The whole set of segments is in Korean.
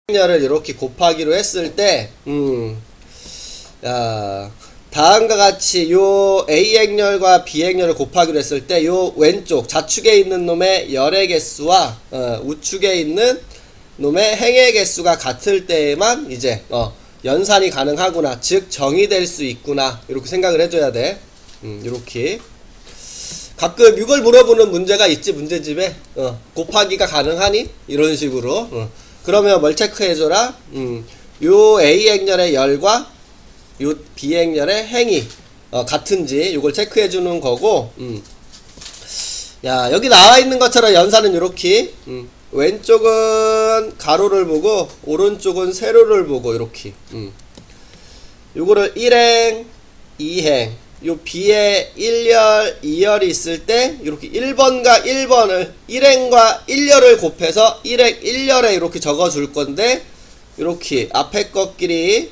X를 이렇게 곱하기로 했을 때, 야, 다음과 같이 요 A행렬과 B행렬을 곱하기로 했을 때, 요 왼쪽 좌측에 있는 놈의 열의 개수와 우측에 있는 놈의 행의 개수가 같을 때에만 이제 연산이 가능하구나, 즉 정의될 수 있구나, 이렇게 생각을 해줘야 돼. 이렇게 가끔 이걸 물어보는 문제가 있지, 문제집에. 곱하기가 가능하니? 이런 식으로. 그러면 뭘 체크해줘라? 요 A행렬의 열과 요 B행렬의 행이 같은지 요걸 체크해주는 거고. 야, 여기 나와있는 것처럼 연산은 요렇게 왼쪽은 가로를 보고 오른쪽은 세로를 보고 요렇게 요거를 1행 2행 요 B에 1열 2열이 있을 때 이렇게 1번과 1번을 1행과 1열을 곱해서 1행 1열에 이렇게 적어 줄 건데, 이렇게 앞에 것끼리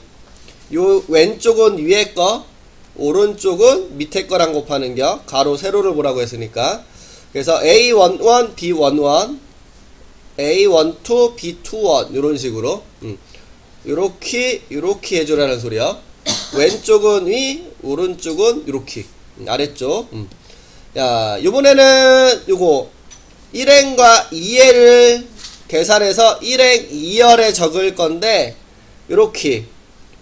요 왼쪽은 위에 거 오른쪽은 밑에 거랑 곱하는 겨. 가로 세로를 보라고 했으니까. 그래서 A11 B11 A12 B21 요런 식으로 요렇게 해주라는 소리야. 왼쪽은 위, 오른쪽은 요렇게 아래쪽. 야, 요번에는 요거 1행과 2행을 계산해서 1행 2열에 적을 건데, 요렇게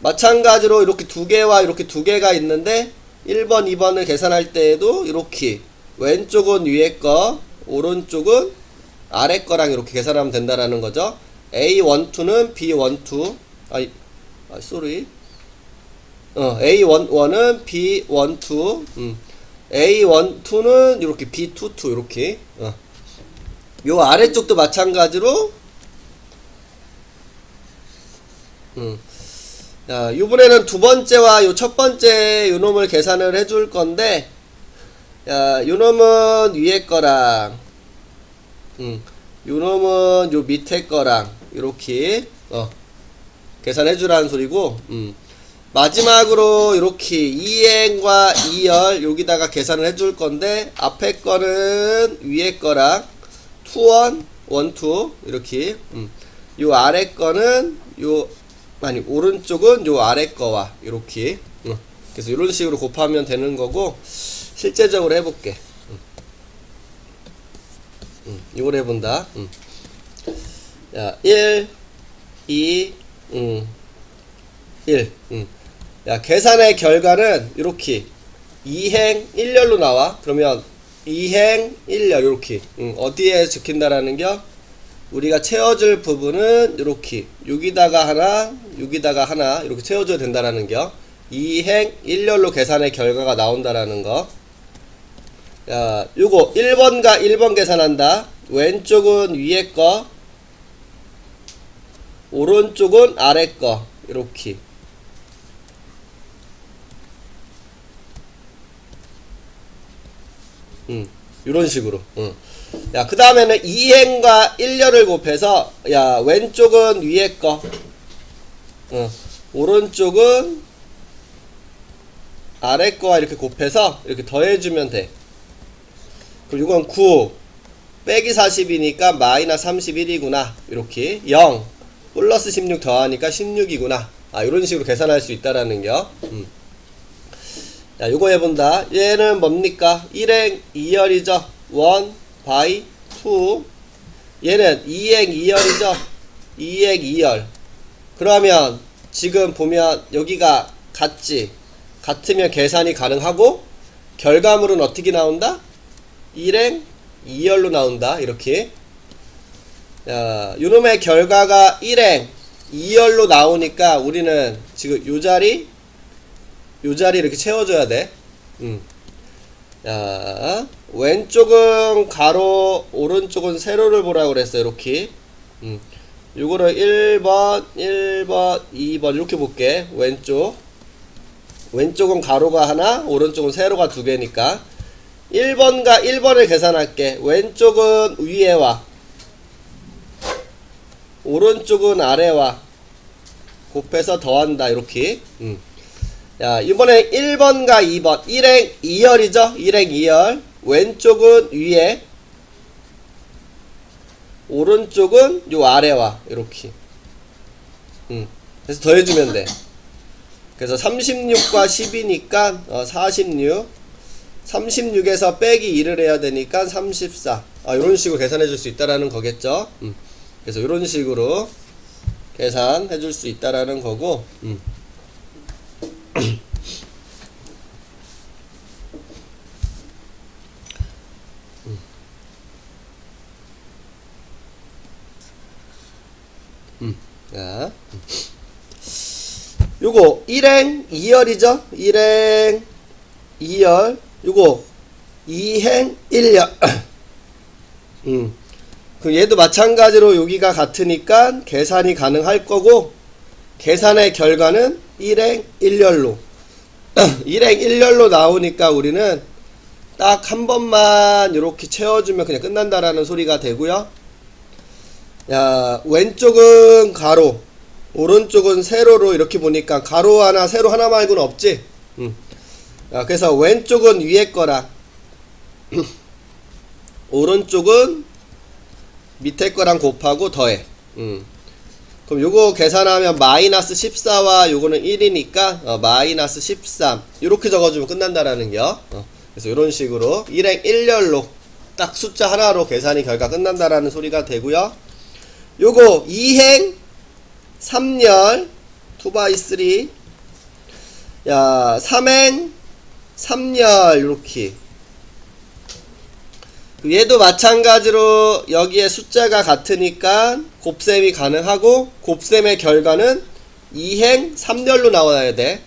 마찬가지로 이렇게 두 개와 이렇게 두 개가 있는데 1번 2번을 계산할 때에도 이렇게 왼쪽은 위에 거 오른쪽은 아래 거랑 이렇게 계산하면 된다라는 거죠. A12는 B12 sorry A11은 B12 A12는 이렇게 B22 이렇게 요 아래쪽도 마찬가지로 자, 요번에는 두 번째와 요 첫 번째 요 놈을 계산을 해줄 건데, 야, 요 놈은 위에 거랑 요 놈은 요 밑에 거랑 이렇게 계산해 주라는 소리고, 마지막으로 이렇게 2행과 2열 여기다가 계산을 해줄 건데, 앞에 거는 위에 거랑 2원 1, 2 이렇게 요 아래 거는 요 오른쪽은 요 아래 거와 이렇게 그래서 이런 식으로 곱하면 되는 거고, 실제적으로 해볼게. 이걸 해본다. 야, 1 2 1 야, 계산의 결과는 이렇게 2행 1열로 나와. 그러면 2행 1열 이렇게 어디에 적힌다라는 겨? 우리가 채워줄 부분은 이렇게 여기다가 하나 여기다가 하나 이렇게 채워줘야 된다라는 겨. 2행 1열로 계산의 결과가 나온다라는 거. 야, 요거 1번과 1번 계산한다. 왼쪽은 위에 거 오른쪽은 아래 거 이렇게 이런 식으로. 야, 그 다음에는 2행과 1열을 곱해서, 야, 왼쪽은 위에 거 오른쪽은 아래 거와 이렇게 곱해서 이렇게 더해주면 돼. 그리고 이건 9 빼기 40이니까 마이너스 31이구나 이렇게 0 플러스 16 더하니까 16이구나. 이런 식으로 계산할 수 있다라는 겨. 자, 요거 해본다. 얘는 뭡니까? 1행 2열이죠. 1 by 2. 얘는 2행 2열이죠. 2행 2열. 그러면 지금 보면 여기가 같지? 같으면 계산이 가능하고, 결과물은 어떻게 나온다? 1행 2열로 나온다. 이렇게. 자, 요놈의 결과가 1행 2열로 나오니까 우리는 지금 요 자리 이렇게 채워줘야 돼. 자, 왼쪽은 가로, 오른쪽은 세로를 보라고 그랬어. 이렇게. 요거를 1번, 2번 이렇게 볼게. 왼쪽은 가로가 하나, 오른쪽은 세로가 두 개니까 1번과 1번을 계산할게. 왼쪽은 위에와 오른쪽은 아래와 곱해서 더한다. 이렇게. 야, 이번에 1번과 2번 1행 2열이죠. 1행 2열 왼쪽은 위에 오른쪽은 요 아래와 이렇게 그래서 더해주면 돼. 그래서 36과 10이니까 46. 36에서 빼기 2를 해야 되니까 34. 이런 식으로 계산해 줄 수 있다라는 거겠죠. 그래서 이런 식으로 계산해 줄 수 있다라는 거고. 자, 요거 1행 2열이죠. 1행 2열. 요거 2행 1열. 그 얘도 마찬가지로 여기가 같으니까 계산이 가능할 거고, 계산의 결과는 1행 1열로 1행 1열로 나오니까 우리는 딱 한 번만 이렇게 채워주면 그냥 끝난다라는 소리가 되고요. 야, 왼쪽은 가로, 오른쪽은 세로로 이렇게 보니까 가로 하나, 세로 하나 말고는 없지. 야, 그래서 왼쪽은 위에 거랑 오른쪽은 밑에 거랑 곱하고 더해. 그럼 요거 계산하면 마이너스 14와 요거는 1이니까 마이너스 13 이렇게 적어주면 끝난다라는 겨. 그래서 이런 식으로 1행 1열로 딱 숫자 하나로 계산이 결과 끝난다라는 소리가 되고요. 요거 2행 3열 2x3. 야, 3행 3열 이렇게. 얘도 마찬가지로 여기에 숫자가 같으니까 곱셈이 가능하고, 곱셈의 결과는 2행 3열로 나와야 돼.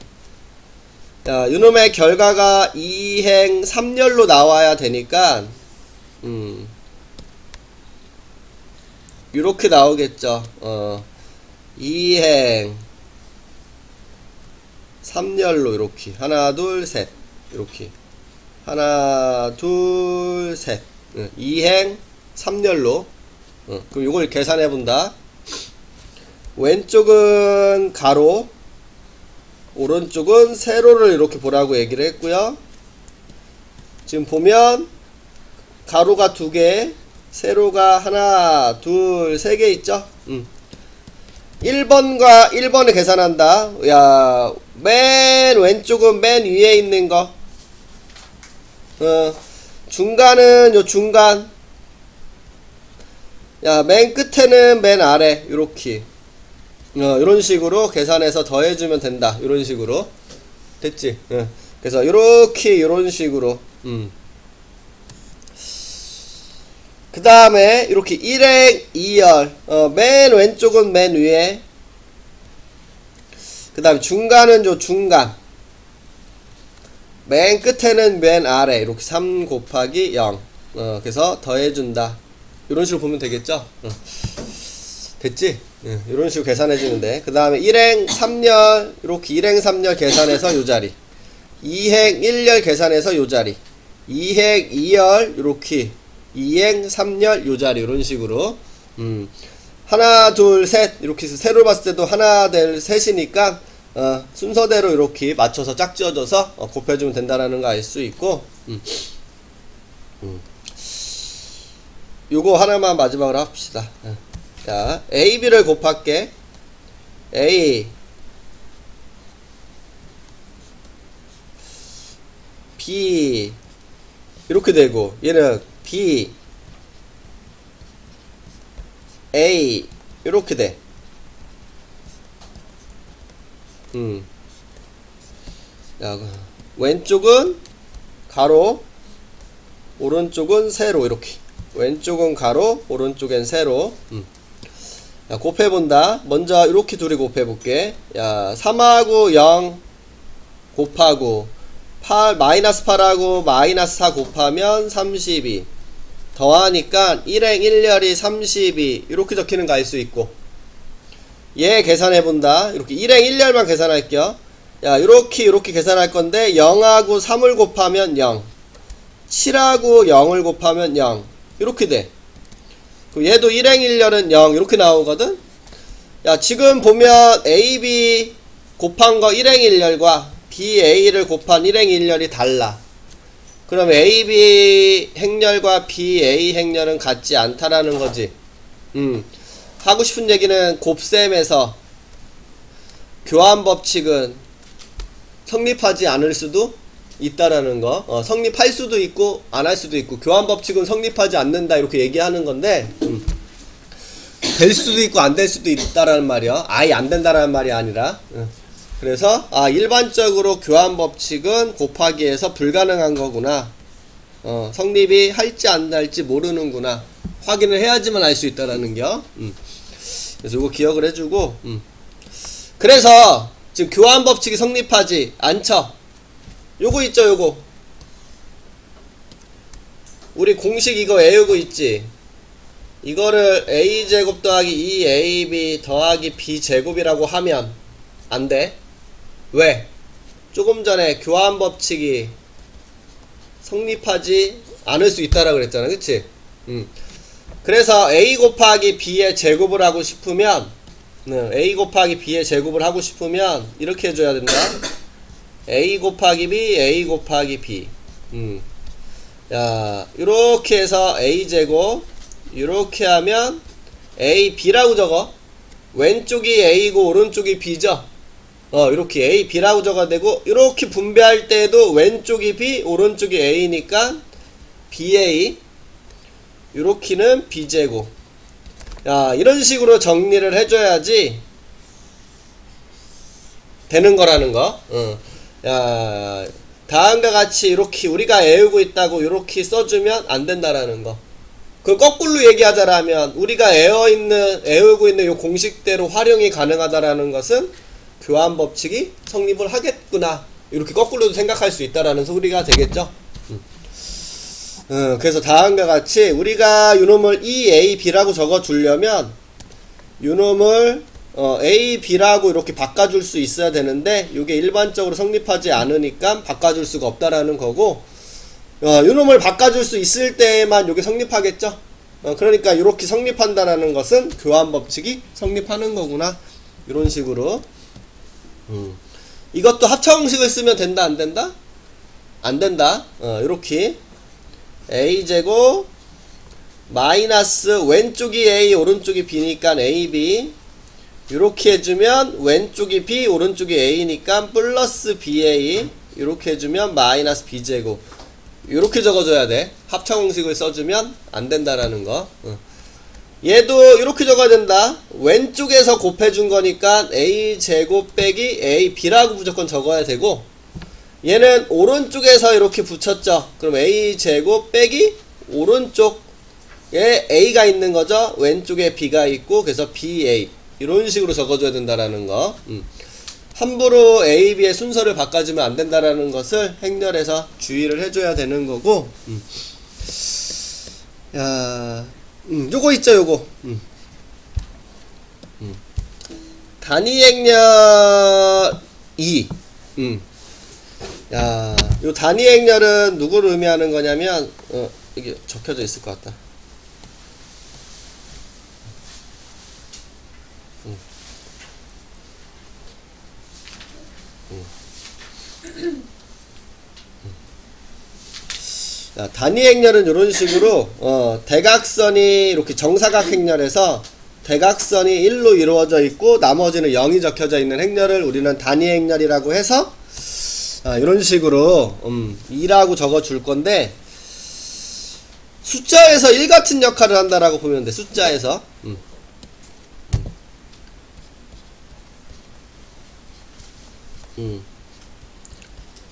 자, 이놈의 결과가 2행 3열로 나와야 되니까 이렇게 나오겠죠. 2행 3열로 이렇게 하나 둘 셋 이렇게 하나 둘 셋 2행 3열로. 그럼 이걸 계산해 본다. 왼쪽은 가로, 오른쪽은 세로를 이렇게 보라고 얘기를 했고요. 지금 보면 가로가 2개, 세로가 하나 둘 3개 있죠. 1번과 1번을 계산한다. 야, 맨 왼쪽은 맨 위에 있는 거, 중간은 요 중간, 야, 맨 끝에는 맨 아래 요렇게 이런 식으로 계산해서 더해주면 된다. 이런 식으로 됐지. 그래서 이렇게 이런 식으로. 그 다음에 이렇게 1행 2열. 맨 왼쪽은 맨 위에, 그 다음에 중간은 요 중간, 맨 끝에는 맨 아래. 이렇게 3 곱하기 0. 그래서 더해준다. 이런 식으로 보면 되겠죠. 됐지? 이런 식으로 계산해주면 돼. 그 다음에 1행 3열 이렇게 1행 3열 계산해서 요 자리, 2행 1열 계산해서 요 자리, 2행 2열 이렇게 2행 3열 요 자리. 이런 식으로 하나 둘 셋 이렇게 해서 세로 봤을 때도 하나 둘 셋이니까 순서대로 이렇게 맞춰서 짝지어줘서 곱해주면 된다라는 거 알 수 있고, 요거 하나만 마지막으로 합시다. 자, A, B를 곱할게. A, B 이렇게 되고, 얘는 B, A 이렇게 돼. 자, 왼쪽은 가로, 오른쪽은 세로. 이렇게 왼쪽은 가로, 오른쪽엔 세로. 야, 곱해본다. 먼저 이렇게 둘이 곱해볼게. 야, 3하고 0 곱하고 8, 마이너스 8하고 마이너스 4 곱하면 32. 더하니까 1행 1열이 32. 이렇게 적히는 거 알 수 있고, 얘 계산해본다. 이렇게 1행 1열만 계산할게요. 야, 이렇게 계산할 건데 0하고 3을 곱하면 0, 7하고 0을 곱하면 0 이렇게 돼. 얘도 1행 1열은 0 이렇게 나오거든. 야, 지금 보면 AB 곱한 거 1행 1열과 BA를 곱한 1행 1열이 달라. 그럼 AB 행렬과 BA 행렬은 같지 않다라는 거지. 하고 싶은 얘기는 곱셈에서 교환 법칙은 성립하지 않을 수도 있다라는 거. 성립할 수도 있고 안 할 수도 있고, 교환 법칙은 성립하지 않는다 이렇게 얘기하는 건데, 될 수도 있고 안 될 수도 있다라는 말이야. 아예 안 된다라는 말이 아니라. 그래서 일반적으로 교환 법칙은 곱하기에서 불가능한 거구나. 성립이 할지 안 할지 모르는구나. 확인을 해야지만 알 수 있다라는 겨. 그래서 이거 기억을 해주고. 그래서 지금 교환 법칙이 성립하지 않죠. 요거 있죠, 요거. 우리 공식 이거 외우고 있지. 이거를 a제곱 더하기 2ab 더하기 b제곱이라고 하면 안 돼. 왜? 조금 전에 교환 법칙이 성립하지 않을 수 있다라고 그랬잖아, 그치? 그래서 a 곱하기 b의 제곱을 하고 싶으면, a 곱하기 b의 제곱을 하고 싶으면 이렇게 해줘야 된다. a 곱하기 b, a 곱하기 b. 야, 이렇게 해서 a 제곱, 이렇게 하면 a b라고 적어. 왼쪽이 a고 오른쪽이 b죠. 이렇게 a b라고 적어야 되고, 이렇게 분배할 때도 왼쪽이 b, 오른쪽이 a니까 ba, 이렇게는 b제곱. 야, 이런 식으로 정리를 해줘야지 되는 거라는 거. 야, 다음과 같이 이렇게 우리가 외우고 있다고 이렇게 써주면 안 된다라는 거. 그 거꾸로 얘기하자라면, 우리가 외우고 있는 이 공식대로 활용이 가능하다라는 것은 교환 법칙이 성립을 하겠구나, 이렇게 거꾸로도 생각할 수 있다라는 소리가 되겠죠. 그래서 다음과 같이 우리가 요놈을 EAB라고 적어 두려면 요놈을 AB라고 이렇게 바꿔줄 수 있어야 되는데, 요게 일반적으로 성립하지 않으니까 바꿔줄 수가 없다라는 거고, 요놈을 바꿔줄 수 있을 때만 요게 성립하겠죠. 그러니까 이렇게 성립한다라는 것은 교환 법칙이 성립하는 거구나, 이런 식으로. 이것도 합차공식을 쓰면 된다, 안 된다? 안 된다. 이렇게 a제곱 마이너스 왼쪽이 a 오른쪽이 b니까 ab, 이렇게 해주면 왼쪽이 b 오른쪽이 a니까 플러스 ba, 이렇게 해주면 마이너스 b제곱. 이렇게 적어줘야 돼. 합차공식을 써주면 안 된다라는 거. 얘도 이렇게 적어야 된다. 왼쪽에서 곱해준 거니까 a제곱 빼기 ab라고 무조건 적어야 되고, 얘는 오른쪽에서 이렇게 붙였죠. 그럼 a제곱 빼기 오른쪽에 a가 있는 거죠. 왼쪽에 b가 있고, 그래서 ba, 이런 식으로 적어줘야 된다라는 거. 함부로 a, b의 순서를 바꿔주면 안 된다라는 것을 행렬에서 주의를 해줘야 되는 거고. 야, 요거 있죠, 요거. 단위 행렬 2. 야, 요 단위 행렬은 누구를 의미하는 거냐면, 이게 적혀져 있을 것 같다. 자, 단위 행렬은 이런 식으로 대각선이 이렇게 정사각 행렬에서 대각선이 1로 이루어져 있고 나머지는 0이 적혀져 있는 행렬을 우리는 단위 행렬이라고 해서 이런 식으로 2라고 적어 줄 건데, 숫자에서 1 같은 역할을 한다라고 보면 돼. 숫자에서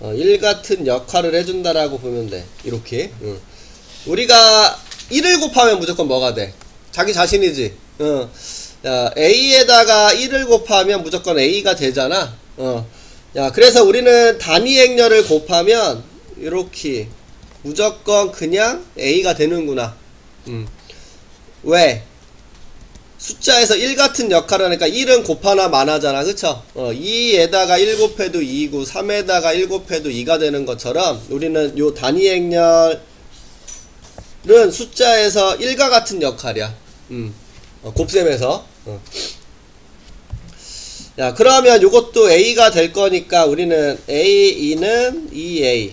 1 같은 역할을 해준다라고 보면 돼. 이렇게. 우리가 1을 곱하면 무조건 뭐가 돼? 자기 자신이지. 야, A에다가 1을 곱하면 무조건 A가 되잖아. 야, 그래서 우리는 단위 행렬을 곱하면 이렇게 무조건 그냥 A가 되는구나. 왜? 숫자에서 1 같은 역할을 하니까 1은 곱하나 마나잖아, 그쵸? 2에다가 1 곱해도 2고 3에다가 1 곱해도 2가 되는 것처럼 우리는 요 단위 행렬은 숫자에서 1과 같은 역할이야. 곱셈에서. 야, 그러면 요것도 A가 될 거니까 우리는 A2는 2A.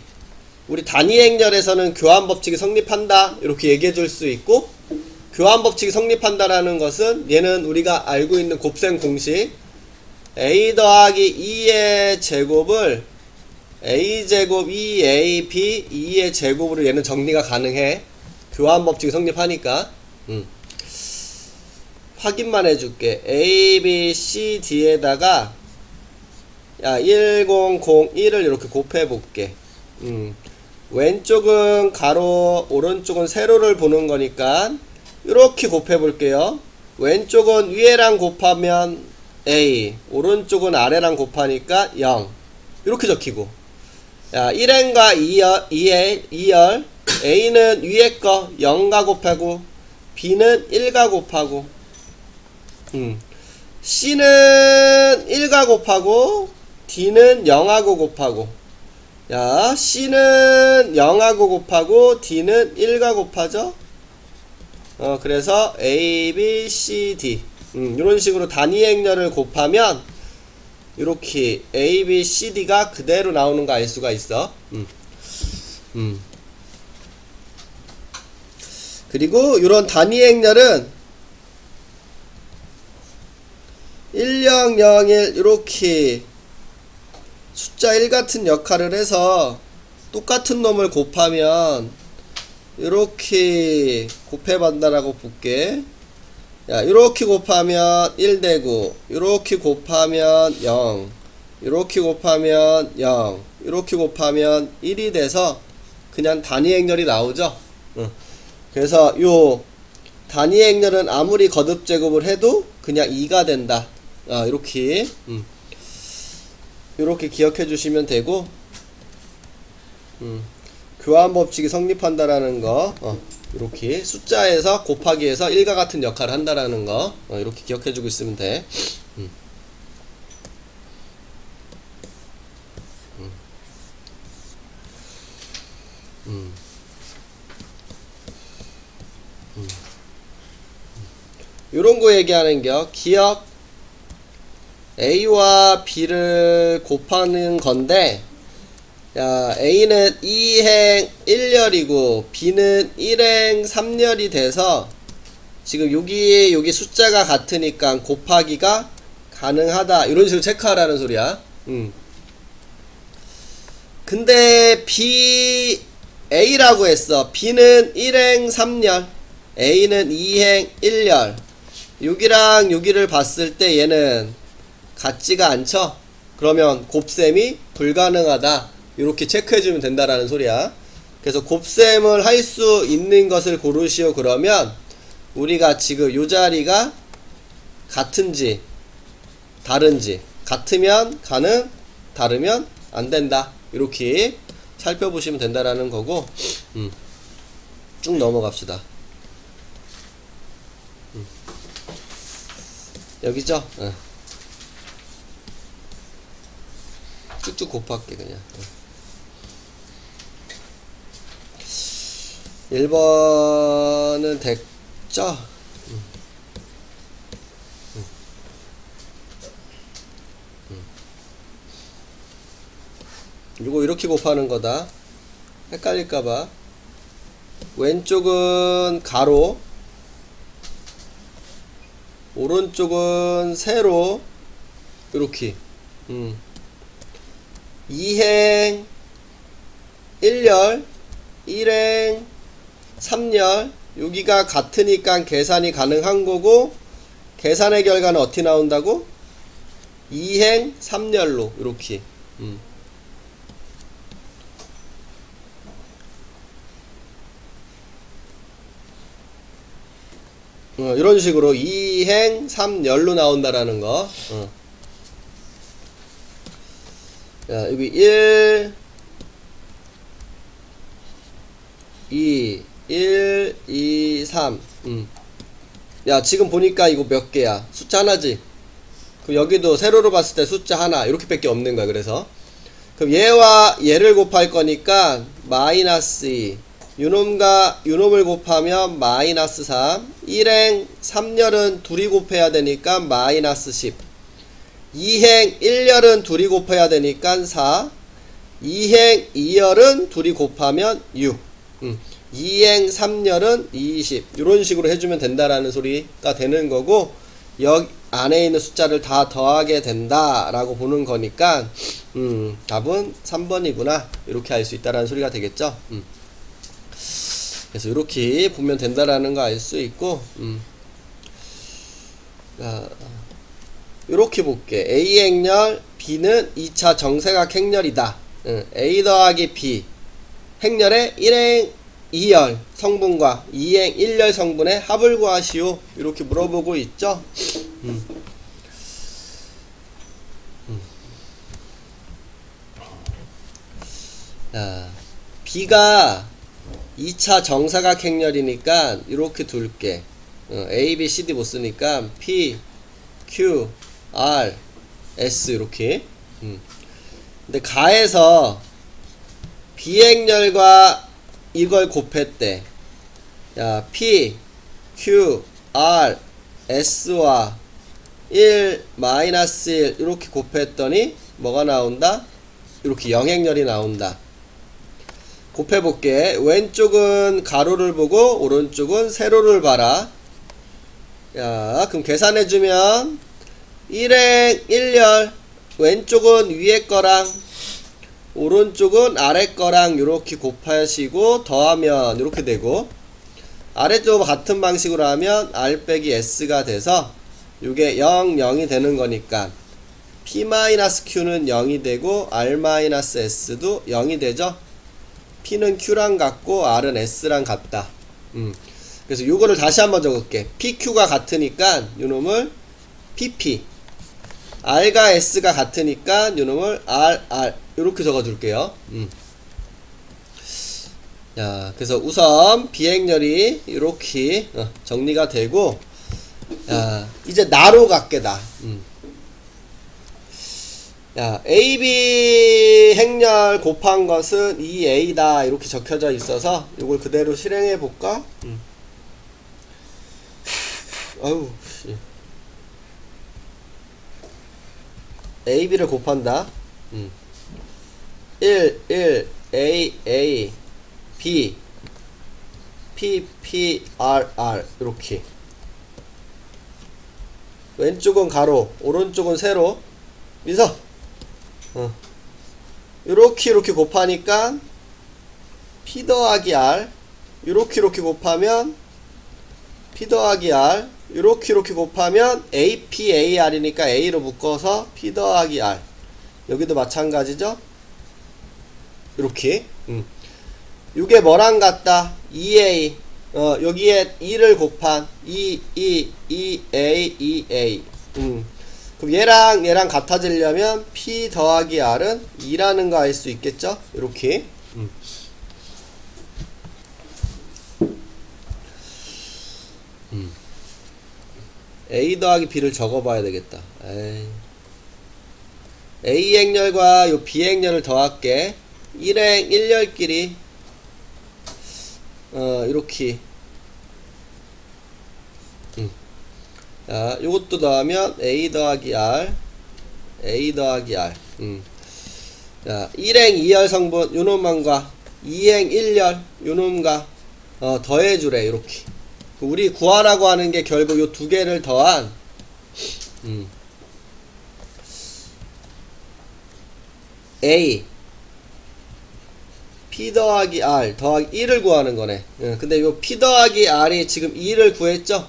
우리 단위 행렬에서는 교환 법칙이 성립한다, 이렇게 얘기해 줄 수 있고, 교환 법칙이 성립한다라는 것은 얘는 우리가 알고 있는 곱셈 공식, a 더하기 2의 제곱을 a제곱 2ab 2의 제곱으로 얘는 정리가 가능해. 교환 법칙이 성립하니까. 확인만 해줄게. a, b, c, d에다가 1001을 이렇게 곱해볼게. 왼쪽은 가로, 오른쪽은 세로를 보는 거니까 이렇게 곱해볼게요. 왼쪽은 위에랑 곱하면 a, 오른쪽은 아래랑 곱하니까 0. 이렇게 적히고. 1행과 2열, a는 위에 거 0과 곱하고 b는 1과 곱하고 c는 1과 곱하고 d는 0하고 곱하고 c는 0하고 곱하고 d는 1과 곱하죠. 그래서 a, b, c, d 이런 식으로 단위 행렬을 곱하면 이렇게 a, b, c, d가 그대로 나오는 거 알 수가 있어. 그리고 이런 단위 행렬은 1001 이렇게 숫자 1 같은 역할을 해서 똑같은 놈을 곱하면 이렇게 곱해본다라고 볼게. 이렇게 곱하면 1 되고, 이렇게 곱하면 0, 이렇게 곱하면 0, 이렇게 곱하면 1이 돼서 그냥 단위 행렬이 나오죠. 그래서 요 단위 행렬은 아무리 거듭 제곱을 해도 그냥 2가 된다. 이렇게 이렇게 기억해 주시면 되고, 교환 법칙이 성립한다라는 거, 이렇게 숫자에서 곱하기에서 1과 같은 역할을 한다라는 거, 이렇게 기억해 주고 있으면 돼. 요런 거 얘기하는 겨. 기억 a와 b를 곱하는 건데, a는 2행 1열이고 b는 1행 3열이 돼서 지금 여기 숫자가 같으니까 곱하기가 가능하다, 이런 식으로 체크하라는 소리야. 근데 a라고 했어. b는 1행 3열, a는 2행 1열. 여기랑 여기를 봤을 때 얘는 같지가 않죠? 그러면 곱셈이 불가능하다, 이렇게 체크해주면 된다라는 소리야. 그래서 곱셈을 할 수 있는 것을 고르시오. 그러면 우리가 지금 요 자리가 같은지 다른지, 같으면 가능, 다르면 안 된다, 이렇게 살펴보시면 된다라는 거고, 쭉 넘어갑시다. 여기죠? 쭉쭉 곱할게 그냥. 1번은 됐죠? 이거 이렇게 곱하는 거다. 헷갈릴까봐. 왼쪽은 가로, 오른쪽은 세로, 이렇게. 2행 1열, 1행 3열, 여기가 같으니까 계산이 가능한 거고, 계산의 결과는 어떻게 나온다고? 2행 3열로 이렇게. 이런 식으로 2행 3열로 나온다라는 거. 여기 1 2 1 2 3 지금 보니까 이거 몇 개야? 숫자 하나지? 그럼 여기도 세로로 봤을 때 숫자 하나, 이렇게 밖에 없는 거야. 그래서 그럼 얘와 얘를 곱할 거니까 마이너스 2, 요놈과 요놈을 곱하면 마이너스 3, 1행 3열은 둘이 곱해야 되니까 마이너스 10, 2행 1열은 둘이 곱해야 되니까 4, 2행 2열은 둘이 곱하면 6, 2행 3열은 20, 이런 식으로 해주면 된다라는 소리가 되는 거고, 안에 있는 숫자를 다 더하게 된다라고 보는 거니까 답은 3번이구나 이렇게 알 수 있다라는 소리가 되겠죠. 그래서 이렇게 보면 된다라는 거 알 수 있고 이렇게 볼게. A 행렬 B는 2차 정세각 행렬이다. A 더하기 B 행렬의 1행 2열 성분과 2행 1열 성분의 합을 구하시오. 이렇게 물어보고 있죠. B가 2차 정사각 행렬이니까 이렇게 둘게. A, B, C, D 못 쓰니까 P, Q, R, S 이렇게. 근데 가에서 B 행렬과 이걸 곱했대. 야, P, Q, R, S와 1, 마이너스 1 이렇게 곱했더니 뭐가 나온다? 이렇게 영행렬이 나온다. 곱해볼게. 왼쪽은 가로를 보고 오른쪽은 세로를 봐라. 야, 그럼 계산해주면 1행 1열 왼쪽은 위에 거랑 오른쪽은 아래 거랑 이렇게 곱하시고 더하면 이렇게 되고, 아래쪽 같은 방식으로 하면 R 빼기 S가 돼서 이게 0, 0이 되는 거니까 P-Q는 0이 되고 R-S도 0이 되죠. P는 Q랑 같고 R은 S랑 같다. 그래서 요거를 다시 한번 적을게. PQ가 같으니까 요놈을 PP, R과 S가 같으니까 요놈을 RR 요렇게 적어줄게요. 자, 그래서 우선 비행렬이 이렇게 정리가 되고, 야, 이제 나로 갈게. 나. 야, AB 행렬 곱한 것은 2A다 이렇게 적혀져 있어서 이걸 그대로 실행해 볼까? 아유, 씨. AB를 곱한다. 1, 1, A, A, B, P, P, R, R 이렇게. 왼쪽은 가로, 오른쪽은 세로. 민서. 이렇게 곱하니까 P 더하기 R. 이렇게 곱하면 P 더하기 R. 이렇게 곱하면 AP, AR이니까 A로 묶어서 P 더하기 R. 여기도 마찬가지죠? 이렇게. 이게 뭐랑 같다? 2A. 여기에 2를 곱한 2, 2, 2A, 2A. 그럼 얘랑 같아지려면 P 더하기 R은 2라는 거 알 수 있겠죠? 이렇게. A 더하기 B를 적어봐야 되겠다. 에이. A 행렬과 요 B 행렬을 더할게. 1행 1열끼리 이렇게. 자, 요것도 더하면 A 더하기 R, A 더하기 R. 자, 1행 2열 성분 요놈만과 2행 1열 요놈과 더해주래. 이렇게. 우리 구하라고 하는 게 결국 요 두 개를 더한 A P 더하기 R 더하기 1을 구하는 거네. 근데 요 P 더하기 R이 지금 2를 구했죠?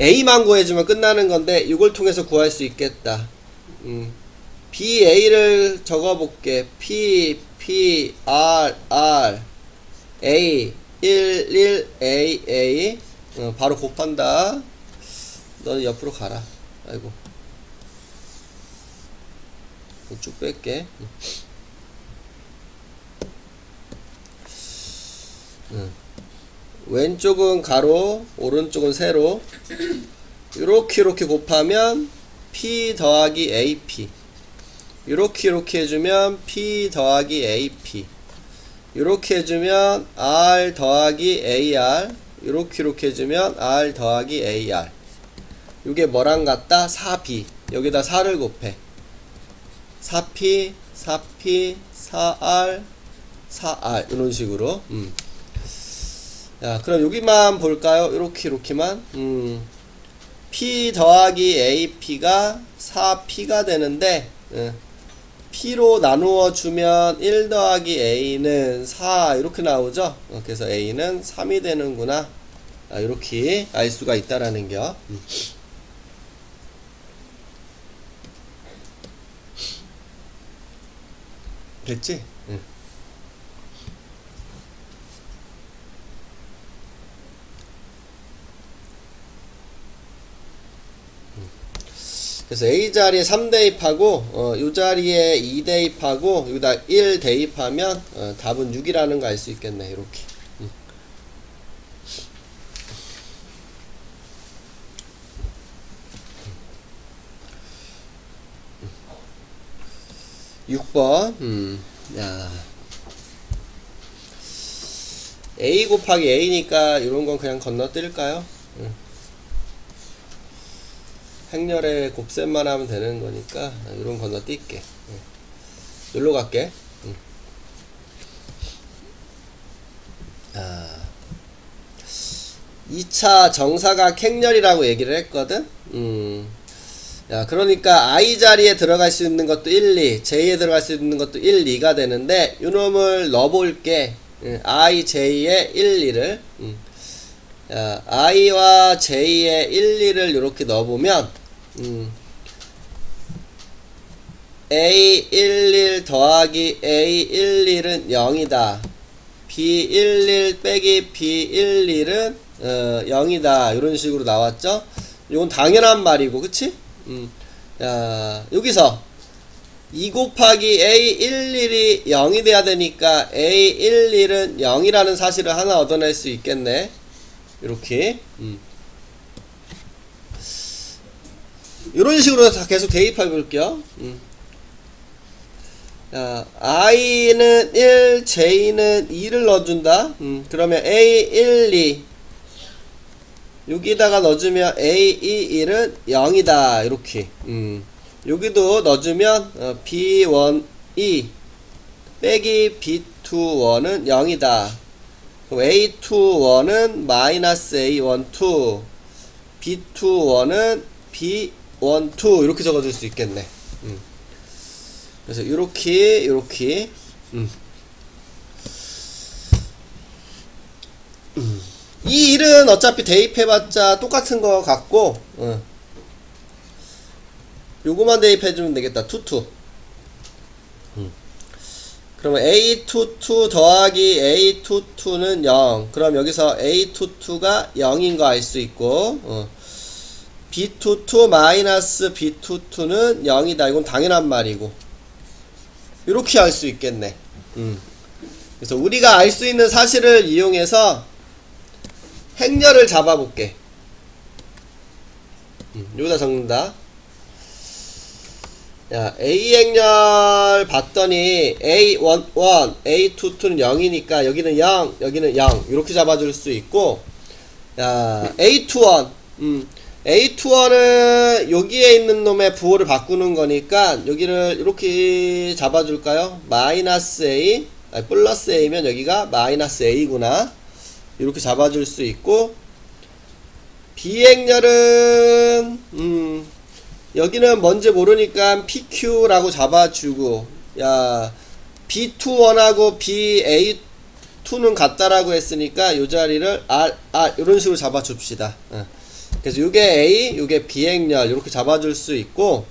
A만 구해주면 끝나는 건데 이걸 통해서 구할 수 있겠다. BA를 적어볼게. P, P, R, R, A 1, 1, A, A. 바로 곱한다. 너는 옆으로 가라. 아이고. 쭉 뺄게. 왼쪽은 가로, 오른쪽은 세로. 이렇게 곱하면 P 더하기 AP. 이렇게 해주면 P 더하기 AP. 이렇게 해주면 R 더하기 AR. 이렇게 해주면 R 더하기 AR. 이게 뭐랑 같다? 4B. 여기다 4를 곱해. 4P, 4P, 4R, 4R. 이런 식으로. 야, 그럼 여기만 볼까요? 이렇게만. P 더하기 AP가 4P가 되는데 P로 나누어 주면 1 더하기 A는 4 이렇게 나오죠. 그래서 A는 3이 되는구나. 이렇게 알 수가 있다라는 겨. 됐지? 그래서 A 자리에 3 대입하고 이 자리에 2 대입하고 여기다 1 대입하면 답은 6이라는 거 알 수 있겠네. 이렇게 6번 야 A 곱하기 A니까 이런 건 그냥 건너뛸까요? 행렬에 곱셈만 하면 되는 거니까 이런 건너뛸게. 여기로 갈게. 2차 정사각 행렬이라고 얘기를 했거든. 야, 그러니까 I 자리에 들어갈 수 있는 것도 1, 2, J에 들어갈 수 있는 것도 1, 2가 되는데 요놈을 넣어볼게. I, J에 1, 2를 야, I와 J에 1, 2를 이렇게 넣어보면 A 1, 1 더하기 A 1, 1은 0이다. B 1, 1 빼기 B 1, 1은 0이다. 이런 식으로 나왔죠? 이건 당연한 말이고, 그치? 야, 여기서 2 곱하기 A 1, 1이 0이 돼야 되니까 A 1, 1은 0이라는 사실을 하나 얻어낼 수 있겠네. 이렇게 이런 식으로 다 계속 대입해 볼게요. 자, I는 1, J는 2를 넣어준다. 그러면 A 1, 2 여기다가 넣어주면 A 2, 1은 0이다. 이렇게 여기도 넣어주면 B1, 2 빼기 B2, 1은 0이다. A2, 1은 마이너스 A1, 2 B2, 1은 B1, 2 이렇게 적어줄 수 있겠네. 그래서 요렇게 이 일은 어차피 대입해봤자 똑같은 거 같고 요거만 대입해주면 되겠다. 2, 2 그러면 A22 더하기 A22는 0. 그럼 여기서 A22가 0인 거 알 수 있고, B22 마이너스 B22는 0이다. 이건 당연한 말이고. 이렇게 알 수 있겠네. 그래서 우리가 알 수 있는 사실을 이용해서 행렬을 잡아볼게. 여기다 적는다. 야, A 행렬 봤더니 A11, A22는 0이니까 여기는 0, 여기는 0 이렇게 잡아줄 수 있고, 야, A21 A21은 여기에 있는 놈의 부호를 바꾸는 거니까 여기를 이렇게 잡아줄까요? 마이너스 A, 플러스 A면 여기가 마이너스 A구나. 이렇게 잡아줄 수 있고, B 행렬은 여기는 뭔지 모르니까 PQ라고 잡아주고, 야, B21하고 BA2는 같다라고 했으니까 요 자리를 R, 이런 식으로 잡아줍시다. 그래서 요게 A, 요게 B 행렬 이렇게 잡아줄 수 있고,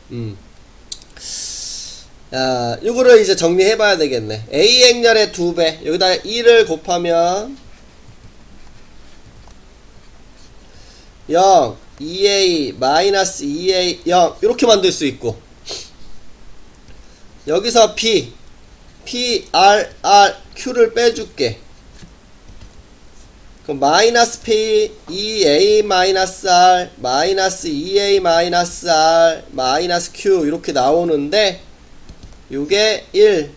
야, 요거를 이제 정리해봐야 되겠네. A 행렬의 2배, 여기다 2를 곱하면 0, 2A, 마이너스 2A, 0 이렇게 만들 수 있고, 여기서 P, R, Q를 빼줄게. 그럼 마이너스 P, 2A 마이너스 R, 마이너스 2A 마이너스 R, 마이너스 Q 이렇게 나오는데, 요게 1,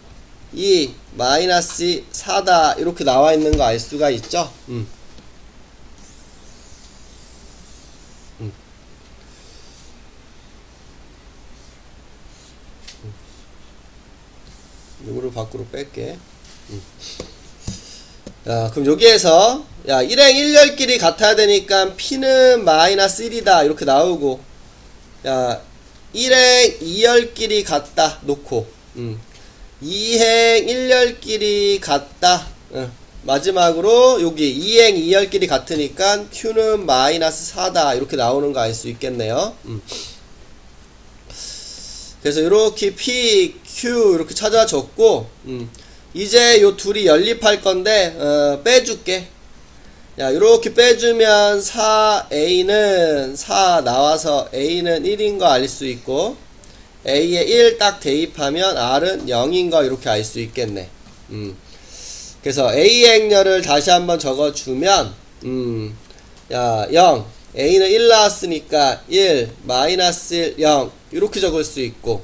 2, 마이너스 4다 이렇게 나와 있는 거 알 수가 있죠? 요거를 밖으로 뺄게. 야, 그럼 여기에서 야, 일행 1열끼리 같아야 되니까 P는 마이너스 1이다 이렇게 나오고, 야, 1행 2열끼리 같다 놓고, 2행 1열끼리 같다. 마지막으로 여기 2행 2열끼리 같으니까 Q는 마이너스 4다 이렇게 나오는 거 알 수 있겠네요. 그래서 이렇게 P, Q 이렇게 찾아줬고, 이제 요 둘이 연립할 건데 빼줄게. 야, 이렇게 빼주면 4A는 4 나와서 A는 1인 거 알 수 있고, A에 1 딱 대입하면 R은 0인 거 이렇게 알 수 있겠네. 그래서 A 행렬을 다시 한번 적어주면, 야, 0. A는 1 나왔으니까 1, 마이너스 1, 0. 이렇게 적을 수 있고,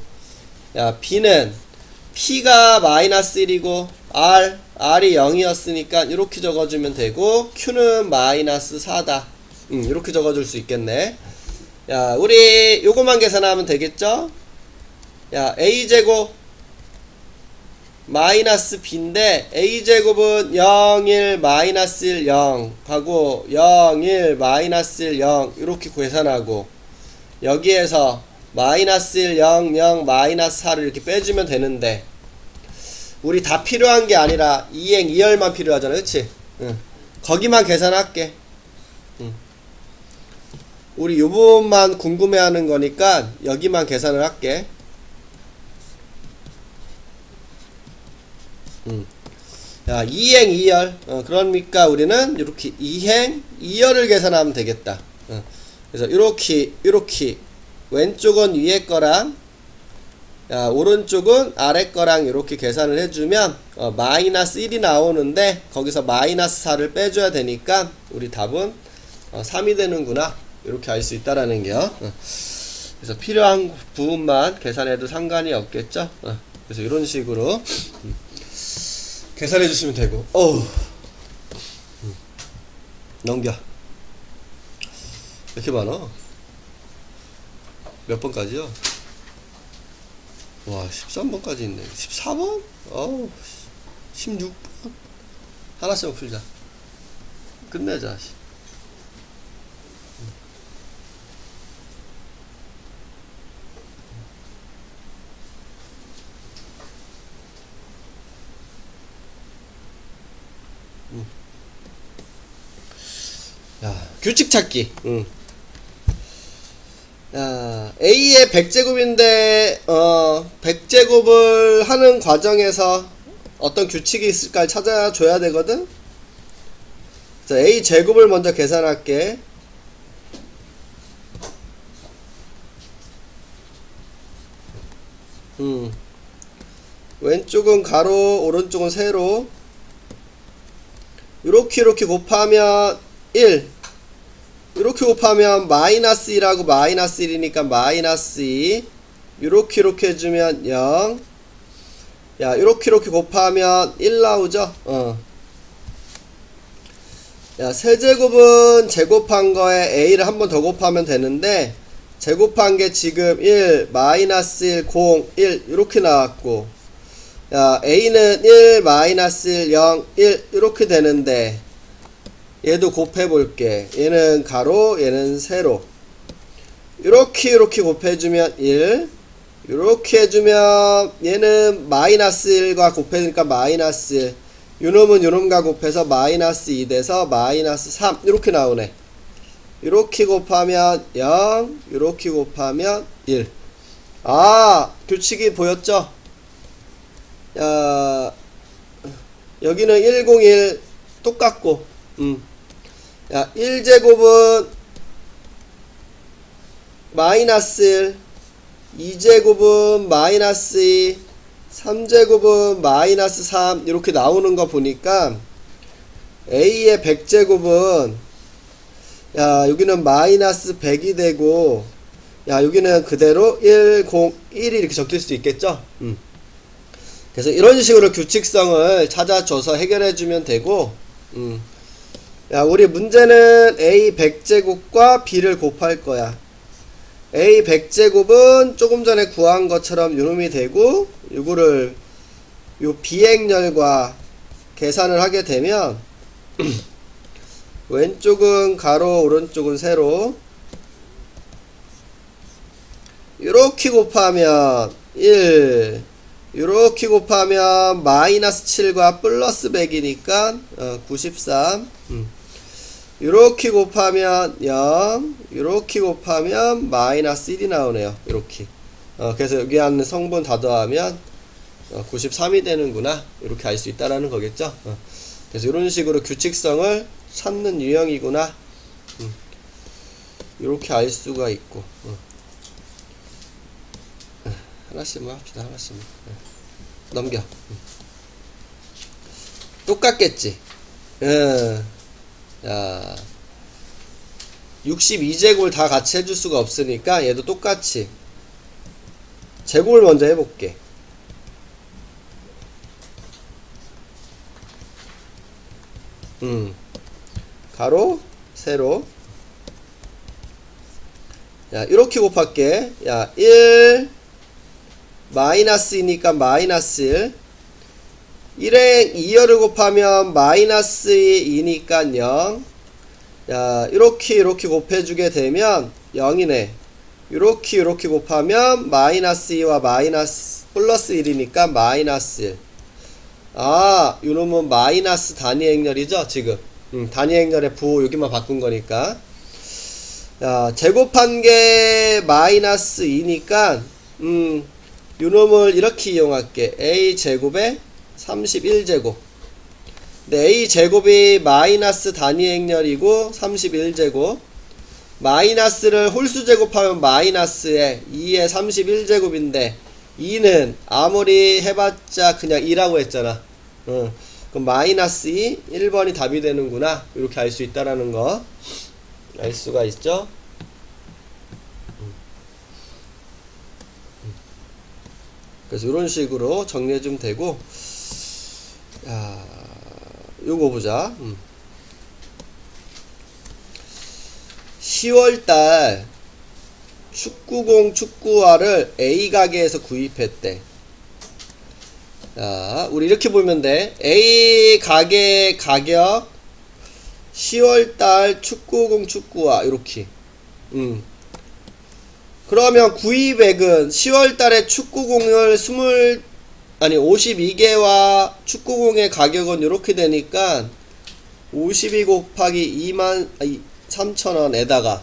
야, B는 P가 마이너스 1이고, R이 0이었으니까 이렇게 적어주면 되고, Q는 마이너스 4다. 이렇게 적어줄 수 있겠네. 야, 우리 요거만 계산하면 되겠죠? 야, A제곱 마이너스 B인데 A제곱은 0, 1, 마이너스 1, 0 하고 0, 1, 마이너스 1, 0 이렇게 계산하고, 여기에서 마이너스 1, 0, 0, 마이너스 4를 이렇게 빼주면 되는데, 우리 다 필요한 게 아니라 2행 2열만 필요하잖아. 그치? 거기만 계산할게. 우리 요 부분만 궁금해하는 거니까 여기만 계산을 할게. 야, 2행 2열. 그러니까 우리는 이렇게 2행 2열을 계산하면 되겠다. 그래서 이렇게 왼쪽은 위에 거랑, 야, 오른쪽은 아래 거랑 이렇게 계산을 해주면 마이너스 1이 나오는데, 거기서 마이너스 4를 빼줘야 되니까 우리 답은 3이 되는구나 이렇게 알 수 있다라는 게요. 그래서 필요한 부분만 계산해도 상관이 없겠죠. 그래서 이런 식으로 계산해 주시면 되고. 넘겨. 이렇게 많아. 몇 번까지요? 와, 13번까지 있네. 14번? 16번? 하나씩만 풀자. 끝내자. 야, 규칙 찾기. 야, A의 100제곱인데 100제곱을 하는 과정에서 어떤 규칙이 있을까 찾아줘야 되거든. 자, A 제곱을 먼저 계산할게. 왼쪽은 가로, 오른쪽은 세로. 이렇게 곱하면 1. 이렇게 곱하면 마이너스 1하고 마이너스 1이니까 마이너스 2. 이렇게 해주면 0. 야, 이렇게 곱하면 1 나오죠? 야, 세제곱은 제곱한 거에 A를 한 번 더 곱하면 되는데, 제곱한 게 지금 1, 마이너스 1, 0, 1 이렇게 나왔고, 야, A는 1, 마이너스 1, 0, 1 이렇게 되는데, 얘도 곱해볼게. 얘는 가로, 얘는 세로. 이렇게 곱해주면 1. 이렇게 해주면 얘는 마이너스 1과 곱해니까 마이너스 1. 요놈은 요놈과 곱해서 마이너스 2 돼서 마이너스 3. 이렇게 나오네. 이렇게 곱하면 0. 이렇게 곱하면 1. 아, 규칙이 보였죠? 야, 여기는 101 똑같고, 야, 1제곱은 마이너스 1, 2제곱은 마이너스 2, 3제곱은 마이너스 3 이렇게 나오는 거 보니까 A의 100제곱은, 야, 여기는 마이너스 100이 되고, 야, 여기는 그대로 1, 0, 1이 이렇게 적힐 수 있겠죠? 그래서 이런 식으로 규칙성을 찾아줘서 해결해주면 되고, 야, 우리 문제는 A 100제곱과 B를 곱할 거야. A 100제곱은 조금 전에 구한 것처럼 요놈이 되고, 요거를 요 비행렬과 계산을 하게 되면 왼쪽은 가로, 오른쪽은 세로. 이렇게 곱하면 1, 이렇게 곱하면 마이너스 7과 플러스 100이니까 93. 이렇게 곱하면 0, 이렇게 곱하면 마이너스 1이 나오네요. 이렇게. 그래서 여기 있는 성분 다 더하면 93이 되는구나. 이렇게 알 수 있다라는 거겠죠. 그래서 이런 식으로 규칙성을 찾는 유형이구나. 이렇게 알 수가 있고. 하나씩만 합시다. 하나씩만. 넘겨. 똑같겠지. 자, 62제곱을 다 같이 해줄 수가 없으니까 얘도 똑같이 제곱을 먼저 해볼게. 가로, 세로. 야, 이렇게 곱할게. 야, 1, 마이너스이니까 마이너스 1. 1에 2열을 곱하면 마이너스 2니까 0. 야, 이렇게 곱해주게 되면 0이네. 이렇게 곱하면 마이너스 2와 마이너스 플러스 1이니까 마이너스 1. 아, 요놈은 마이너스 단위 행렬이죠, 지금. 단위 행렬의 부호 여기만 바꾼 거니까. 야, 제곱한 게 마이너스 2니까, 요놈을 이렇게 이용할게. a 제곱에 31제곱. 근데 a 제곱이 마이너스 단위 행렬이고 31제곱. 마이너스를 홀수 제곱하면 마이너스에 2에 31제곱인데 2는 아무리 해봤자 그냥 2라고 했잖아. 그럼 마이너스 2, 1번이 답이 되는구나. 이렇게 알 수 있다라는 거 알 수가 있죠. 그래서 이런 식으로 정리해주면 되고, 야, 요거 보자. 10월달 축구공 축구화를 A 가게에서 구입했대. 자, 우리 이렇게 보면 돼. A 가게 가격 10월달 축구공 축구화 이렇게. 그러면 구입액은 10월달에 축구공을 52개와 축구공의 가격은 이렇게 되니까 52 곱하기 23,000원에다가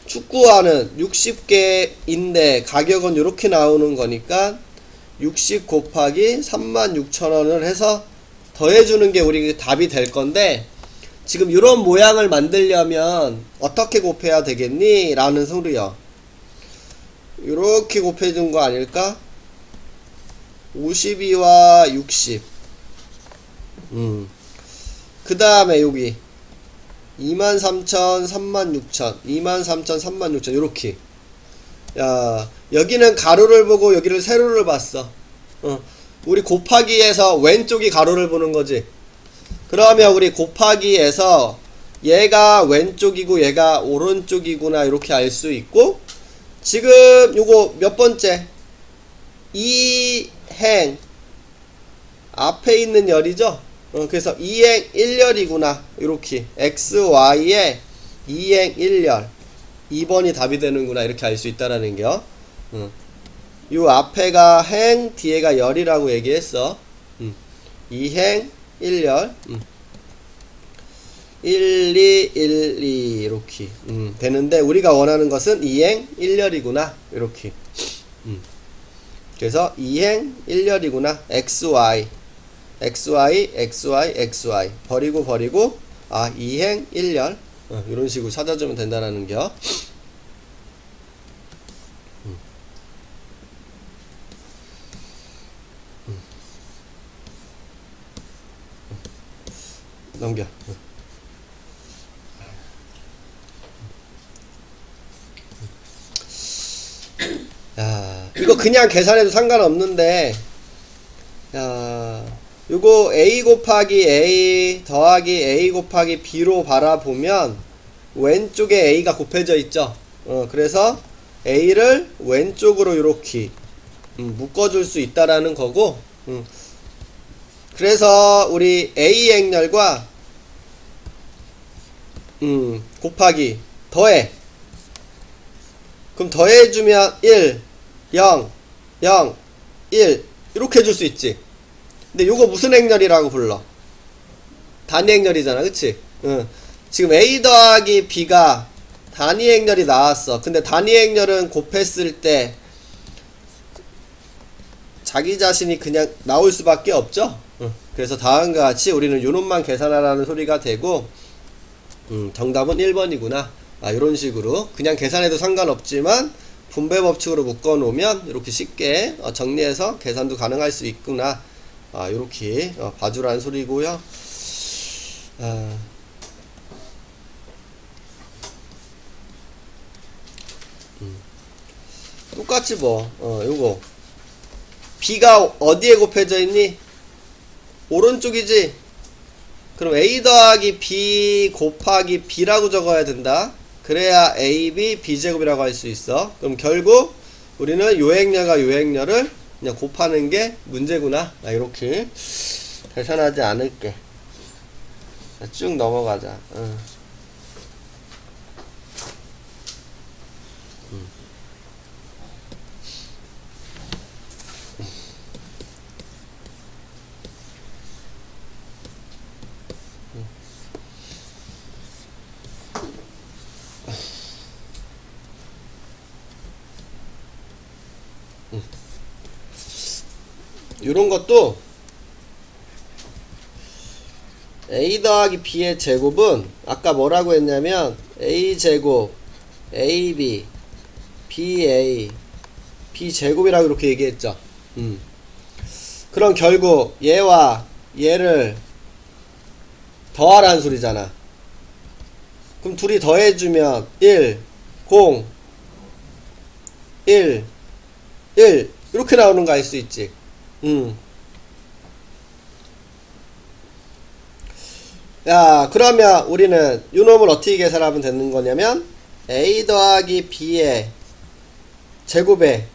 축구화는 60개인데 가격은 이렇게 나오는 거니까 60 곱하기 36,000원을 해서 더해주는 게 우리 답이 될 건데, 지금 이런 모양을 만들려면 어떻게 곱해야 되겠니? 라는 소리요. 이렇게 곱해준 거 아닐까? 52와 60. 그 다음에 여기 23,000, 36,000, 23,000, 36,000 이렇게. 야, 여기는 가로를 보고 여기를 세로를 봤어. 우리 곱하기에서 왼쪽이 가로를 보는 거지. 그러면 우리 곱하기에서 얘가 왼쪽이고 얘가 오른쪽이구나 이렇게 알 수 있고, 지금 요거 몇 번째? 이행 앞에 있는 열이죠. 그래서 2행 1열이구나 이렇게 xy에 2행 1열 2번이 답이 되는구나 이렇게 알 수 있다라는 겨. 요 앞에가 행 뒤에가 열이라고 얘기했어. 2행 1열 1, 2, 1, 2 이렇게 되는데 우리가 원하는 것은 2행 1열이구나 이렇게. 그래서 2행 1열이구나. xy 버리고 아 2행 1열 이런 식으로 찾아주면 된다는 겨. 넘겨. 야, 이거 그냥 계산해도 상관없는데, 야, 요거 a 곱하기 a 더하기 a 곱하기 b로 바라보면 왼쪽에 a가 곱해져 있죠. 그래서 a를 왼쪽으로 이렇게 묶어줄 수 있다라는 거고, 그래서 우리 a 행렬과 곱하기 더해. 그럼 더해주면 1 0 0 1 이렇게 해줄 수 있지. 근데 요거 무슨 행렬이라고 불러? 단위 행렬이잖아, 그치? 지금 A 더하기 B가 단위 행렬이 나왔어. 근데 단위 행렬은 곱했을 때 자기 자신이 그냥 나올 수밖에 없죠. 그래서 다음과 같이 우리는 요놈만 계산하라는 소리가 되고, 정답은 1번이구나. 이런 식으로 그냥 계산해도 상관없지만 분배 법칙으로 묶어 놓으면 이렇게 쉽게 정리해서 계산도 가능할 수 있구나. 이렇게 봐주라는 소리고요. 똑같이 뭐 요거 B가 어디에 곱해져 있니? 오른쪽이지? 그럼 A 더하기 B 곱하기 B라고 적어야 된다. 그래야 AB B제곱이라고 할 수 있어. 그럼 결국 우리는 요 행렬과 요 행렬을 그냥 곱하는 게 문제구나. 이렇게 계산하지 않을게. 쭉 넘어가자. 요런 것도 A 더하기 B의 제곱은 아까 뭐라고 했냐면 A제곱 AB BA B제곱이라고 이렇게 얘기했죠. 그럼 결국 얘와 얘를 더하라는 소리잖아. 그럼 둘이 더해주면 1 0 1 1 이렇게 나오는 거 알 수 있지. 야, 그러면 우리는 요 놈을 어떻게 계산하면 되는 거냐면 A 더하기 B의 제곱에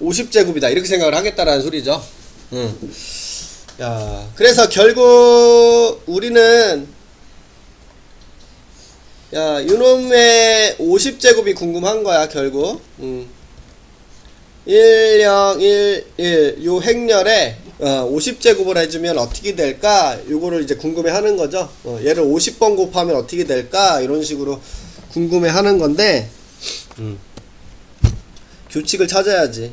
(50제곱이다) 이렇게 생각을 하겠다라는 소리죠. 야, 그래서 결국 우리는 야, 요놈의 50제곱이 궁금한 거야, 결국. 1, 0, 1, 1. 요 행렬에 50제곱을 해주면 어떻게 될까? 요거를 이제 궁금해 하는 거죠. 얘를 50번 곱하면 어떻게 될까? 이런 식으로 궁금해 하는 건데, 규칙을 찾아야지.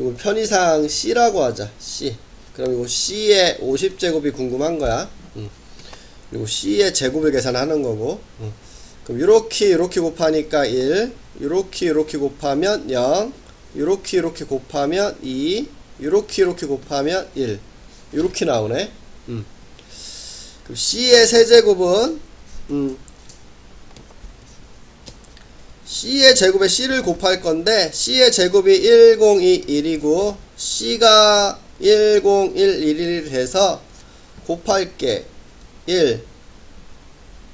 이거 편의상 C라고 하자. C. 그럼 이거 C의 50제곱이 궁금한 거야. 그리고 C의 제곱을 계산하는 거고. 그럼 요렇게 곱하니까 1, 요렇게 곱하면 0, 요렇게 곱하면 2, 요렇게 곱하면 1. 요렇게 나오네. 그럼 C의 세제곱은 C의 제곱에 C를 곱할 건데 C의 제곱이 1021이고 C가 1011 해서 곱할게. 1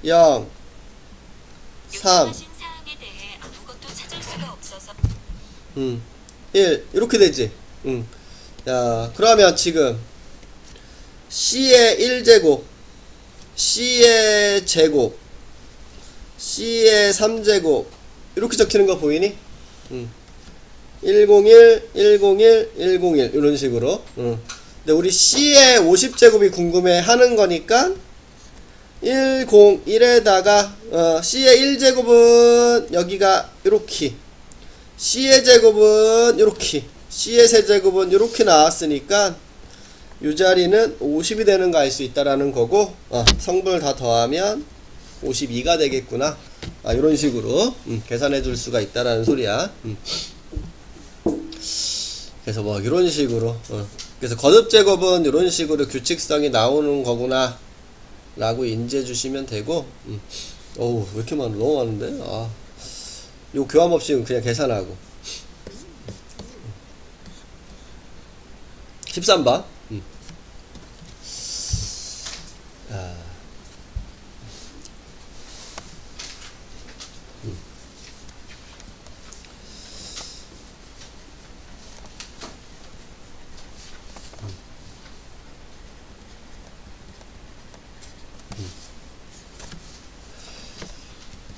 0 3 1 이렇게 되지. 자, 그러면 지금 C의 1제곱 C의 제곱 C의 3제곱 이렇게 적히는 거 보이니? 101, 101, 101 이런 식으로. 근데 우리 C의 50제곱이 궁금해 하는 거니까 101에다가 C의 1제곱은 여기가 이렇게, C의 제곱은 이렇게, C의 세제곱은 이렇게 나왔으니까 이 자리는 50이 되는 거 알 수 있다라는 거고, 성분을 다 더하면 52가 되겠구나. 이런 식으로 계산해 줄 수가 있다라는 소리야. 그래서 뭐 이런 식으로 그래서 거듭 제곱은 이런 식으로 규칙성이 나오는 거구나 라고 인지해 주시면 되고. 어우, 왜 이렇게 많아? 너무 많은데? 요 교환 없이 그냥 계산하고. 13번 아,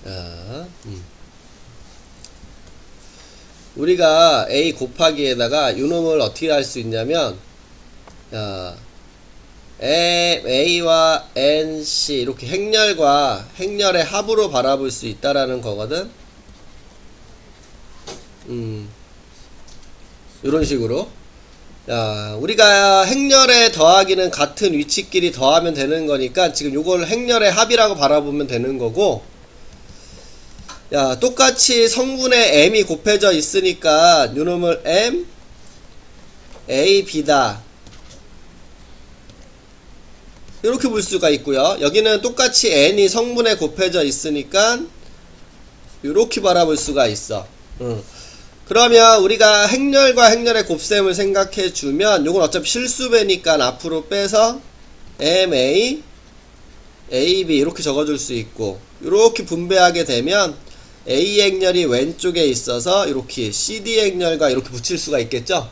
자, 우리가 a 곱하기에다가 요놈을 어떻게 할 수 있냐면, 자, a와 nc 이렇게 행렬과 행렬의 합으로 바라볼 수 있다라는 거거든. 이런 식으로. 야, 우리가 행렬의 더하기는 같은 위치끼리 더하면 되는 거니까 지금 요걸 행렬의 합이라고 바라보면 되는 거고, 야, 똑같이 성분에 m이 곱해져 있으니까 요놈을 m a b다 이렇게 볼 수가 있고요. 여기는 똑같이 n이 성분에 곱해져 있으니까 이렇게 바라볼 수가 있어. 그러면 우리가 행렬과 행렬의 곱셈을 생각해 주면 요건 어차피 실수배니까 앞으로 빼서 ma ab 이렇게 적어줄 수 있고, 이렇게 분배하게 되면 a 행렬이 왼쪽에 있어서 이렇게 cd 행렬과 이렇게 붙일 수가 있겠죠.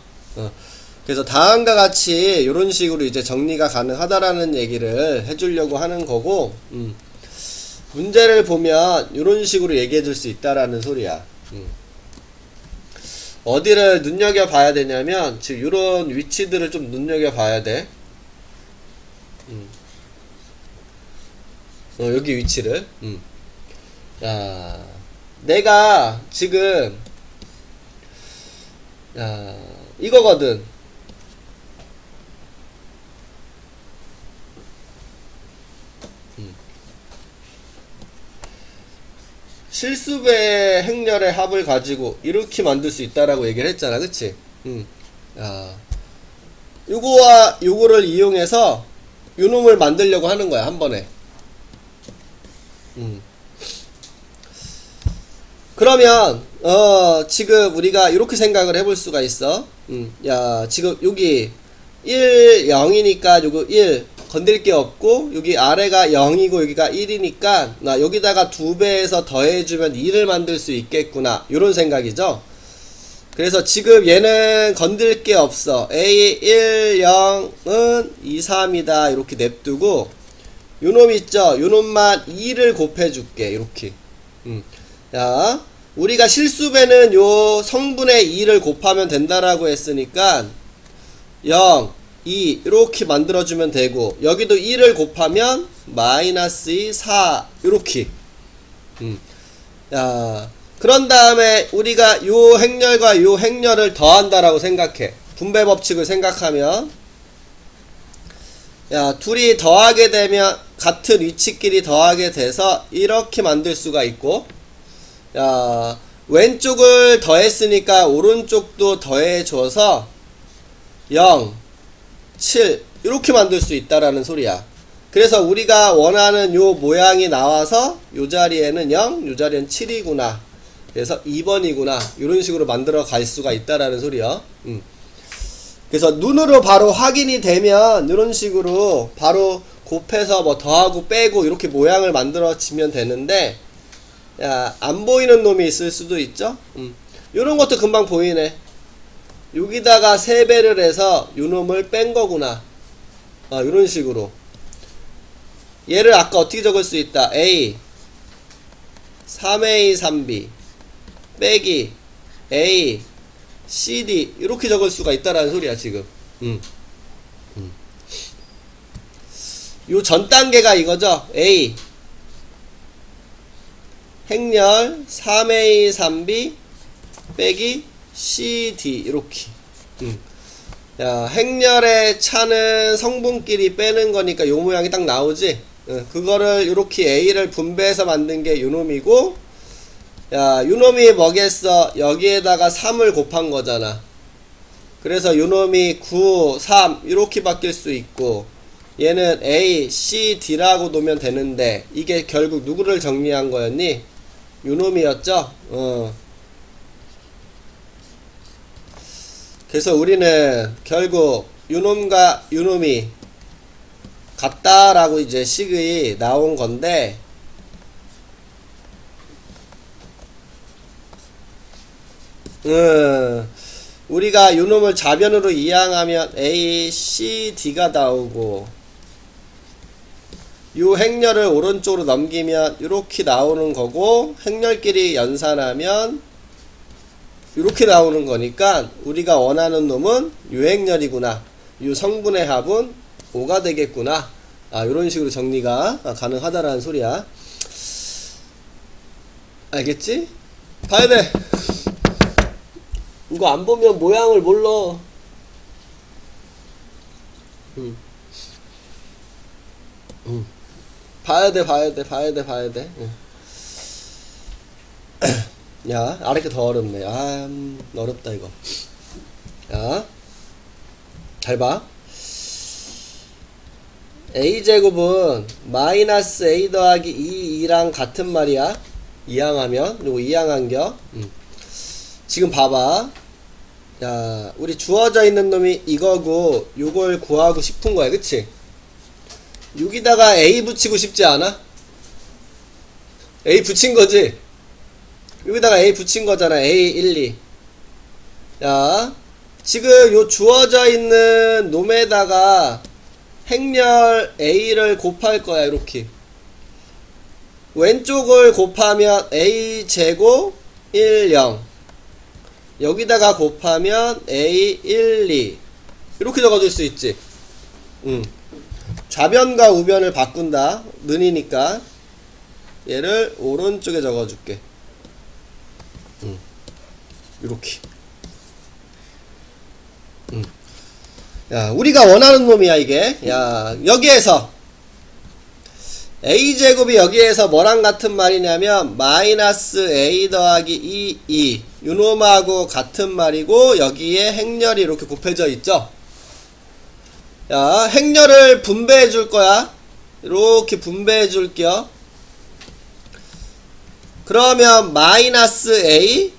그래서 다음과 같이 이런 식으로 이제 정리가 가능하다라는 얘기를 해주려고 하는 거고, 문제를 보면 이런 식으로 얘기해 줄 수 있다라는 소리야. 어디를 눈여겨 봐야 되냐면, 즉 이런 위치들을 좀 눈여겨 봐야 돼. 여기 위치를. 야, 내가 지금 이거거든. 실수배 행렬의 합을 가지고 이렇게 만들 수 있다라고 얘기를 했잖아, 그치? 요거와 요거를 이용해서 요놈을 만들려고 하는 거야, 한 번에. 그러면 지금 우리가 이렇게 생각을 해볼 수가 있어. 야, 지금 여기 1, 0이니까 요거 1 건들 게 없고, 여기 아래가 0이고 여기가 1이니까 나 여기다가 2배해서 더해주면 2를 만들 수 있겠구나, 요런 생각이죠. 그래서 지금 얘는 건들 게 없어. a 1, 0은 2, 3이다 이렇게 냅두고, 요놈 있죠? 요놈만 2를 곱해줄게, 이렇게. 자, 우리가 실수배는 요 성분의 2를 곱하면 된다라고 했으니까 0, 2 이렇게 만들어주면 되고, 여기도 2를 곱하면 마이너스 2, 4 이렇게. 자, 그런 다음에 우리가 요 행렬과 요 행렬을 더한다라고 생각해. 분배 법칙을 생각하면, 야, 둘이 더하게 되면 같은 위치끼리 더하게 돼서 이렇게 만들 수가 있고, 야, 왼쪽을 더했으니까 오른쪽도 더해줘서 0, 7 이렇게 만들 수 있다라는 소리야. 그래서 우리가 원하는 요 모양이 나와서 요 자리에는 0, 요 자리엔 7이구나, 그래서 2번이구나, 이런 식으로 만들어 갈 수가 있다라는 소리야. 그래서 눈으로 바로 확인이 되면 이런 식으로 바로 곱해서 뭐 더하고 빼고 이렇게 모양을 만들어지면 되는데, 야, 안 보이는 놈이 있을 수도 있죠. 요런 것도 금방 보이네. 여기다가 3배를 해서 요 놈을 뺀 거구나. 요런 식으로. 얘를 아까 어떻게 적을 수 있다. a 3a 3b 빼기 a cd 이렇게 적을 수가 있다라는 소리야, 지금. 요 전 단계가 이거죠. a 행렬 3a 3b 빼기 cd 이렇게. 야, 행렬의 차는 성분끼리 빼는 거니까 요 모양이 딱 나오지. 그거를 이렇게 a를 분배해서 만든 게 요놈이고, 야, 요놈이 뭐겠어? 여기에다가 3을 곱한 거잖아. 그래서 요놈이 9, 3 이렇게 바뀔 수 있고, 얘는 a, c, d라고 놓으면 되는데, 이게 결국 누구를 정리한 거였니? 요놈이었죠? 그래서 우리는 결국 요놈과 요놈이 같다라고 이제 식이 나온 건데, 우리가 요놈을 좌변으로 이항하면 A, C, D가 나오고, 요 행렬을 오른쪽으로 넘기면 이렇게 나오는 거고, 행렬끼리 연산하면 이렇게 나오는 거니까 우리가 원하는 놈은 요 행렬이구나, 요 성분의 합은 5가 되겠구나, 요런 식으로 정리가 가능하다라는 소리야. 알겠지? 봐야돼. 이거 안 보면 모양을 몰라. 봐야돼. 야, 아래게 더 어렵네. 어렵다 이거. 야, 잘 봐. a제곱은 마이너스 a 더하기 2랑 같은 말이야. 이항하면 요거 이항한겨. 지금 봐봐. 야, 우리 주어져 있는 놈이 이거고 요걸 구하고 싶은 거야, 그치? 여기다가 a 붙이고 싶지 않아? a 붙인 거지? 여기다가 a 붙인 거잖아. a 1, 2. 야, 지금 요 주어져 있는 놈에다가 행렬 a를 곱할 거야, 이렇게. 왼쪽을 곱하면 a 제곱 1, 0. 여기다가 곱하면 a 1, 2. 이렇게 적어줄 수 있지. 좌변과 우변을 바꾼다. 는이니까 얘를 오른쪽에 적어줄게. 이렇게. 야, 우리가 원하는 놈이야 이게. 야, 여기에서 a제곱이 여기에서 뭐랑 같은 말이냐면 마이너스 a 더하기 2 요놈하고 같은 말이고, 여기에 행렬이 이렇게 곱해져 있죠. 야, 행렬을 분배해 줄 거야. 이렇게 분배해 줄게요. 그러면 마이너스 a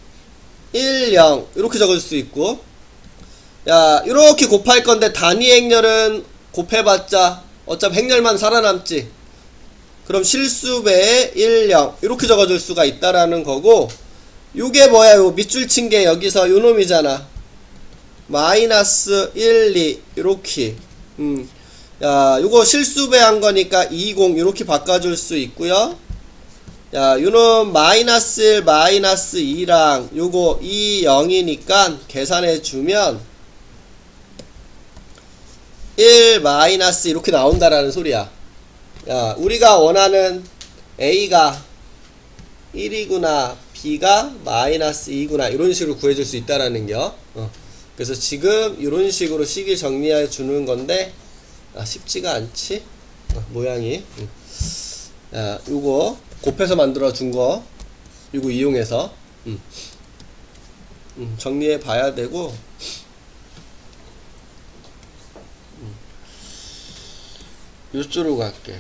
1, 0 이렇게 적을 수 있고, 야, 이렇게 곱할 건데 단위 행렬은 곱해봤자 어차피 행렬만 살아남지. 그럼 실수배에 1, 0 이렇게 적어줄 수가 있다라는 거고, 요게 뭐야? 요 밑줄 친 게 여기서 요 놈이잖아. 마이너스 1, 2 이렇게. 야, 요거 실수배 한 거니까 20 이렇게 바꿔줄 수 있고요. 야, 요놈 마이너스 1, 마이너스 2랑 요거 2, 0이니까 계산해 주면 1 마이너스 이렇게 나온다라는 소리야. 야, 우리가 원하는 A가 1이구나, B가 마이너스 2구나, 이런 식으로 구해줄 수 있다라는 겨. 그래서 지금 이런 식으로 식을 정리해 주는 건데, 쉽지가 않지? 모양이. 야, 요거 곱해서 만들어 준 거, 요거 이용해서 정리해 봐야 되고, 요쪽으로 갈게.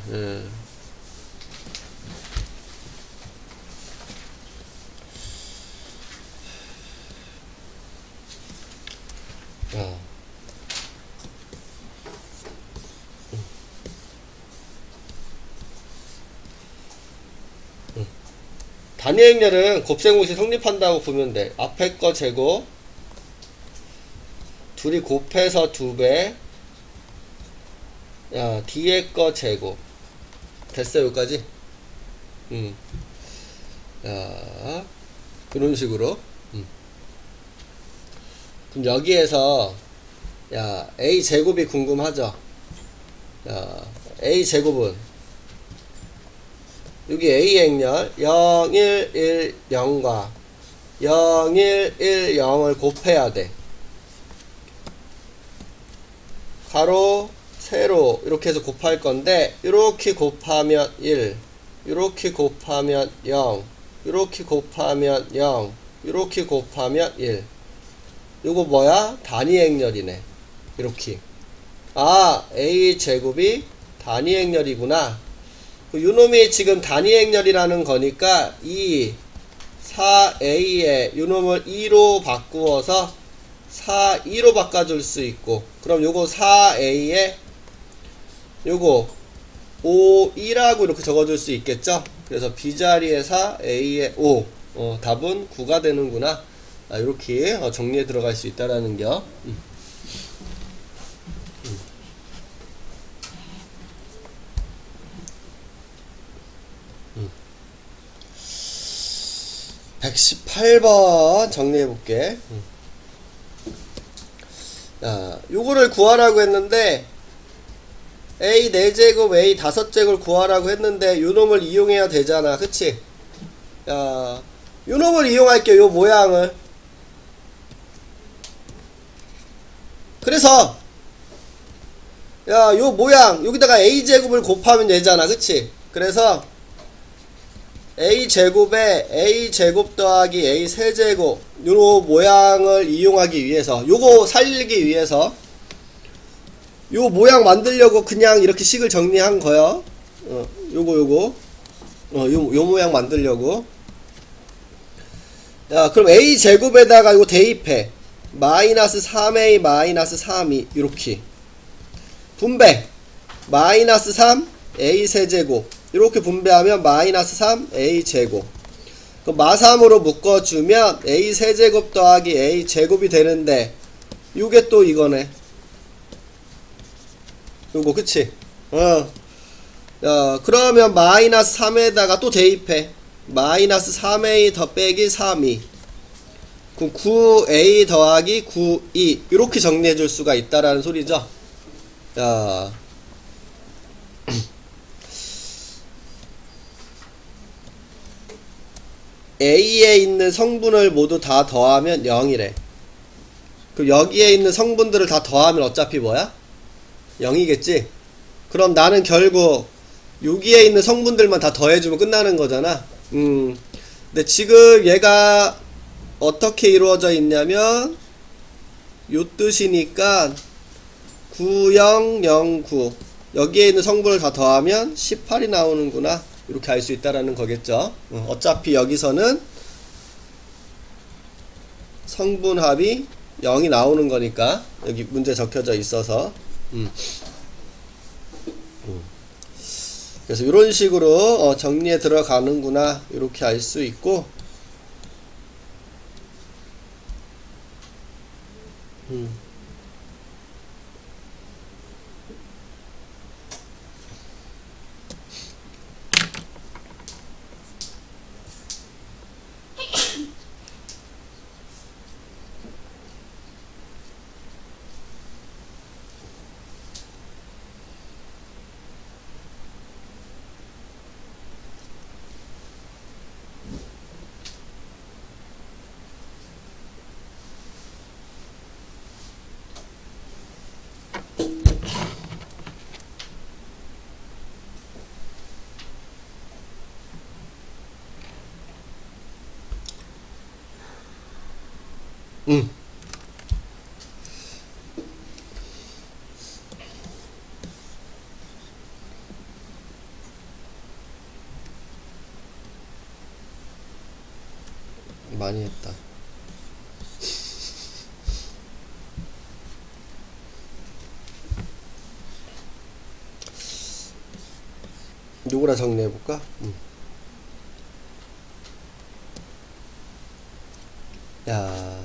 단위 행렬은 곱셈공식 성립한다고 보면 돼. 앞에 거 제곱, 둘이 곱해서 2배, 야, 뒤에 거 제곱. 됐어, 여기까지? 야, 그런 식으로. 그럼 여기에서, 야, a 제곱이 궁금하죠? 야, a 제곱은 여기 a 행렬 0, 1, 1, 0과 0, 1, 1, 0을 곱해야 돼. 가로, 세로 이렇게 해서 곱할 건데, 이렇게 곱하면 1, 이렇게 곱하면 0, 이렇게 곱하면 0, 이렇게 곱하면 1. 요거 뭐야? 단위 행렬이네. 이렇게. a 제곱이 단위 행렬이구나. 요놈이 지금 단위 행렬이라는 거니까 4a에 요놈을 2로 바꾸어서 4, 2로 바꿔줄 수 있고, 그럼 요거 4a에 요거 5, 2라고 이렇게 적어줄 수 있겠죠? 그래서 B자리에 4, A에 5. 답은 9가 되는구나. 이렇게 정리에 들어갈 수 있다라는 겨. 118번 정리해 볼게. 요거를 구하라고 했는데 A 4제곱 A 5제곱 구하라고 했는데 요놈을 이용해야 되잖아. 그치? 야, 요놈을 이용할게. 요 모양을. 그래서 요 모양 여기다가 A제곱을 곱하면 되잖아. 그치? 그래서 A제곱에 A제곱 더하기 A 세제곱 요 모양을 이용하기 위해서 요거 살리기 위해서 요 모양 만들려고 그냥 이렇게 식을 정리한 거야. 요거 요 모양 만들려고. 그럼 A제곱에다가 이거 대입해. 마이너스 3A 마이너스 3이 이렇게 분배 마이너스 3 A 세제곱 이렇게 분배하면 마이너스 3 A 제곱. 그럼 마3으로 묶어주면 A 세제곱 더하기 A 제곱이 되는데 요게 또 이거네. 요거 그치? 그러면 마이너스 3에다가 또 대입해. 마이너스 3A 더 빼기 3이 그럼 9A 더하기 9E 이렇게 정리해 줄 수가 있다라는 소리죠. A에 있는 성분을 모두 다 더하면 0이래. 그럼 여기에 있는 성분들을 다 더하면 어차피 뭐야? 0이겠지? 그럼 나는 결국 여기에 있는 성분들만 다 더해주면 끝나는 거잖아. 근데 지금 얘가 어떻게 이루어져 있냐면 요 뜻이니까 9009 여기에 있는 성분을 다 더하면 18이 나오는구나. 이렇게 알 수 있다라는 거겠죠. 어차피 여기서는 성분합이 0이 나오는 거니까 여기 문제 적혀져 있어서 그래서 이런 식으로 정리에 들어가는구나 이렇게 알 수 있고 많이 했다. 누구나 정리해볼까? 야,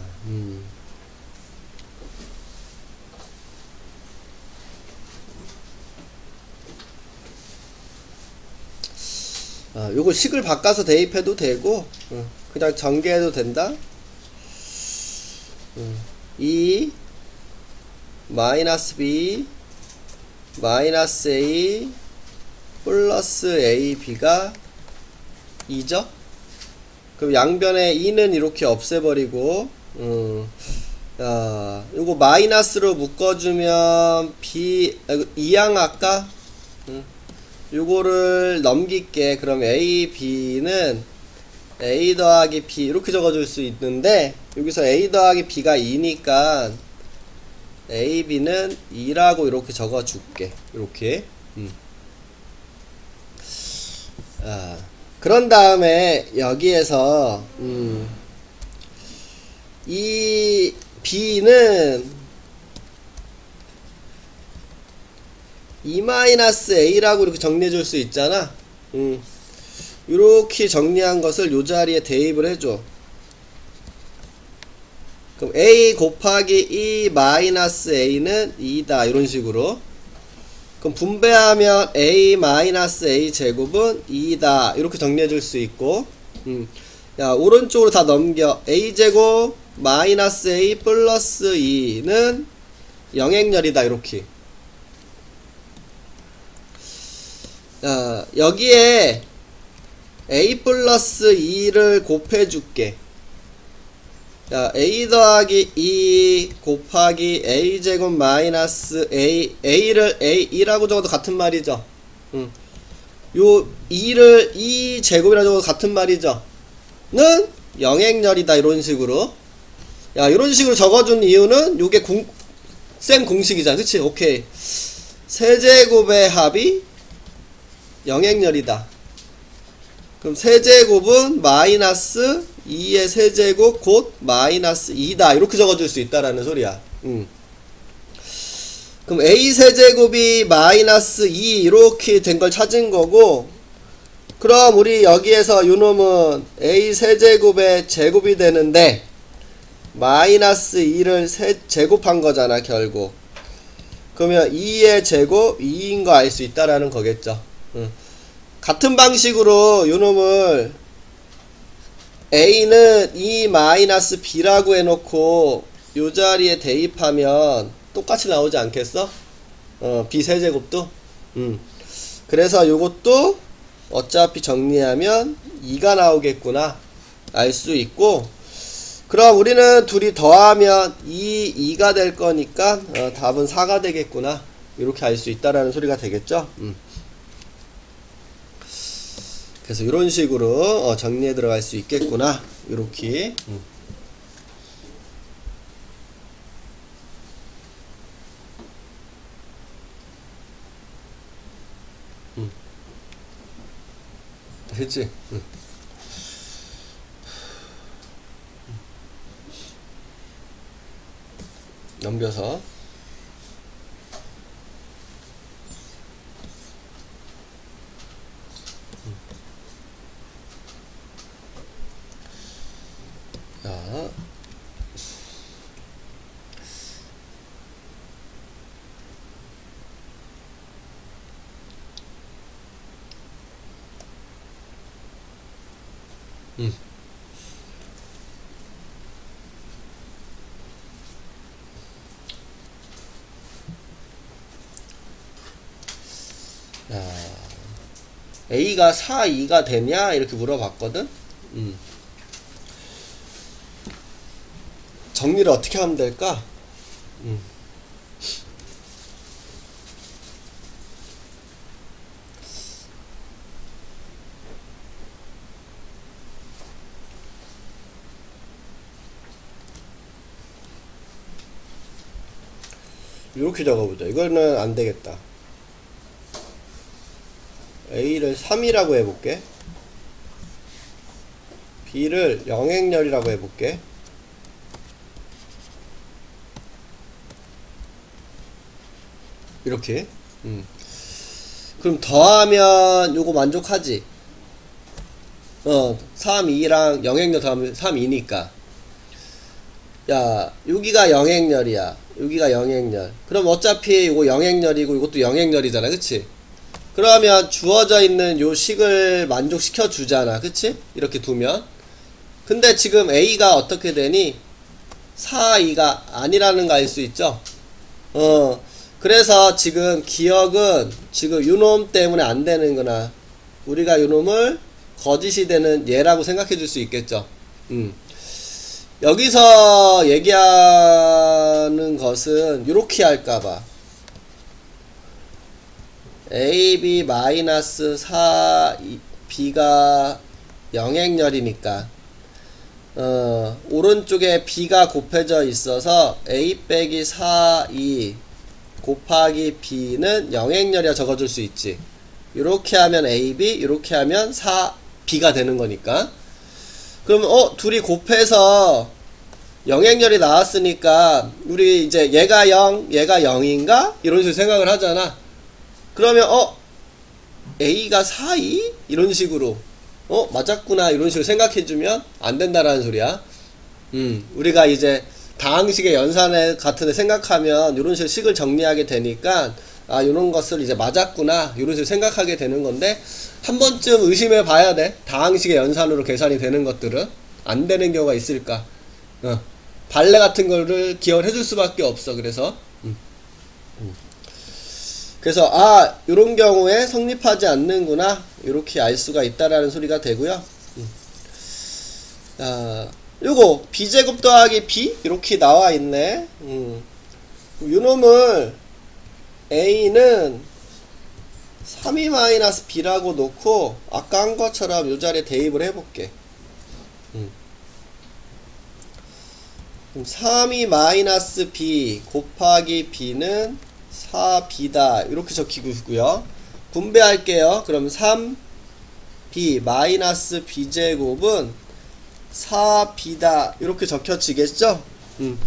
요거 식을 바꿔서 대입해도 되고, 그냥 전개해도 된다. 2 마이너스 B 마이너스 A 플러스 AB가 2죠? 그럼 양변에 2는 이렇게 없애버리고 요거 마이너스로 묶어주면 B 2양 할까? 요거를 넘길게. 그럼 A, B는 A 더하기 B 이렇게 적어줄 수 있는데 여기서 A 더하기 B가 2니까 A, B는 2라고 이렇게 적어줄게. 이렇게 그런 다음에 여기에서 이 B는 2-a라고 이렇게 정리해 줄 수 있잖아. 이렇게 정리한 것을 요 자리에 대입을 해줘. 그럼 a 곱하기 2-a는 2다 이런 식으로. 그럼 분배하면 a-a 제곱은 2다 이렇게 정리해 줄 수 있고, 야 오른쪽으로 다 넘겨. a 제곱 마이너스 a 플러스 2는 영행렬이다 이렇게. 자, 여기에 a 플러스 2를 곱해줄게. 자, a 더하기 2 곱하기 a 제곱 마이너스 a를 a2라고 적어도 같은 말이죠. 요 2를 2 제곱이라고 적어도 같은 말이죠. 는 영행렬이다 이런 식으로. 야, 이런 식으로 적어준 이유는 요게 쌤 공식이잖아. 그치? 오케이. 세제곱의 합이 영행렬이다. 그럼 세제곱은 마이너스 2의 세제곱 곧 마이너스 2다 이렇게 적어줄 수 있다라는 소리야. 그럼 a 세제곱이 마이너스 2 이렇게 된 걸 찾은 거고, 그럼 우리 여기에서 요 놈은 a 세제곱의 제곱이 되는데 마이너스 2를 제곱한 거잖아 결국. 그러면 2의 제곱 2인 거 알 수 있다라는 거겠죠. 같은 방식으로 요 놈을 a는 2-b라고 해놓고 요 자리에 대입하면 똑같이 나오지 않겠어? b 세제곱도. 그래서 요것도 어차피 정리하면 2가 나오겠구나 알 수 있고, 그럼 우리는 둘이 더하면 2가 될 거니까 답은 4가 되겠구나 이렇게 알 수 있다라는 소리가 되겠죠. 그래서 이런 식으로 정리해 들어갈 수 있겠구나 이렇게. 됐지? 넘겨서 자, A가 4, 2가 되냐? 이렇게 물어봤거든? 정리를 어떻게 하면 될까? 이렇게 적어보자. 이거는 안 되겠다. A를 3이라고 해볼게. B를 영행렬이라고 해볼게. 이렇게. 그럼 더하면 요거 만족하지? 3, 2랑 영행렬 더하면 3, 2니까. 야, 여기가 영행렬이야. 여기가 영행렬. 그럼 어차피 요거 영행렬이고 이것도 영행렬이잖아. 그치? 그러면 주어져 있는 요 식을 만족시켜 주잖아. 그치? 이렇게 두면. 근데 지금 A가 어떻게 되니? 4, 2가 아니라는 거 알 수 있죠? 그래서 지금 기억은 지금 요놈 때문에 안 되는구나. 우리가 요놈을 거짓이 되는 얘라고 생각해 줄 수 있겠죠. 여기서 얘기하는 것은 요렇게 할까봐. AB 마이너스 4 B가 영행렬이니까 오른쪽에 B가 곱해져 있어서 A 빼기 4 2 곱하기 B는 영행렬이라 적어줄 수 있지. 이렇게 하면 AB, 이렇게 하면 4B가 되는 거니까. 그럼 둘이 곱해서 영행렬이 나왔으니까 우리 이제 얘가 0, 얘가 0인가? 이런 식으로 생각을 하잖아. 그러면 A가 4이? 이런 식으로 맞았구나 이런 식으로 생각해주면 안 된다라는 소리야. 우리가 이제 다항식의 연산 같은 데 생각하면 이런 식으로 식을 정리하게 되니까 아 이런 것을 이제 맞았구나 이런 식으로 생각하게 되는 건데 한 번쯤 의심해 봐야 돼. 다항식의 연산으로 계산이 되는 것들은 안 되는 경우가 있을까. 발레 같은 거를 기억을 해줄 수밖에 없어. 그래서 아 요런 경우에 성립하지 않는구나 이렇게 알 수가 있다라는 소리가 되고요. 요거 b제곱 더하기 b 이렇게 나와 있네. 요놈을 a는 3이 b라고 놓고 아까 한 것처럼 요 자리에 대입을 해볼게. 그럼 3이 b 곱하기 b는 4b다 이렇게 적히고 있고요. 분배할게요. 그럼 3b 마이너스 b제곱은 4b다 이렇게 적혀지겠죠? 그럼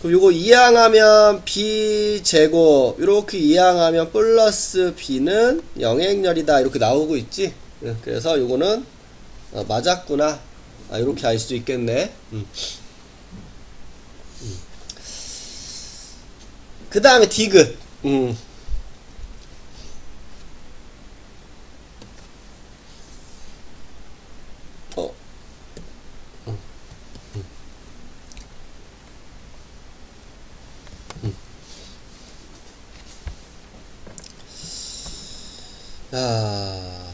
요거 이항하면 b제곱 이렇게 이항하면 플러스 b는 영행렬이다 이렇게 나오고 있지? 그래서 요거는 맞았구나 이렇게 알 수 있겠네. 그 다음에 디귿. 아.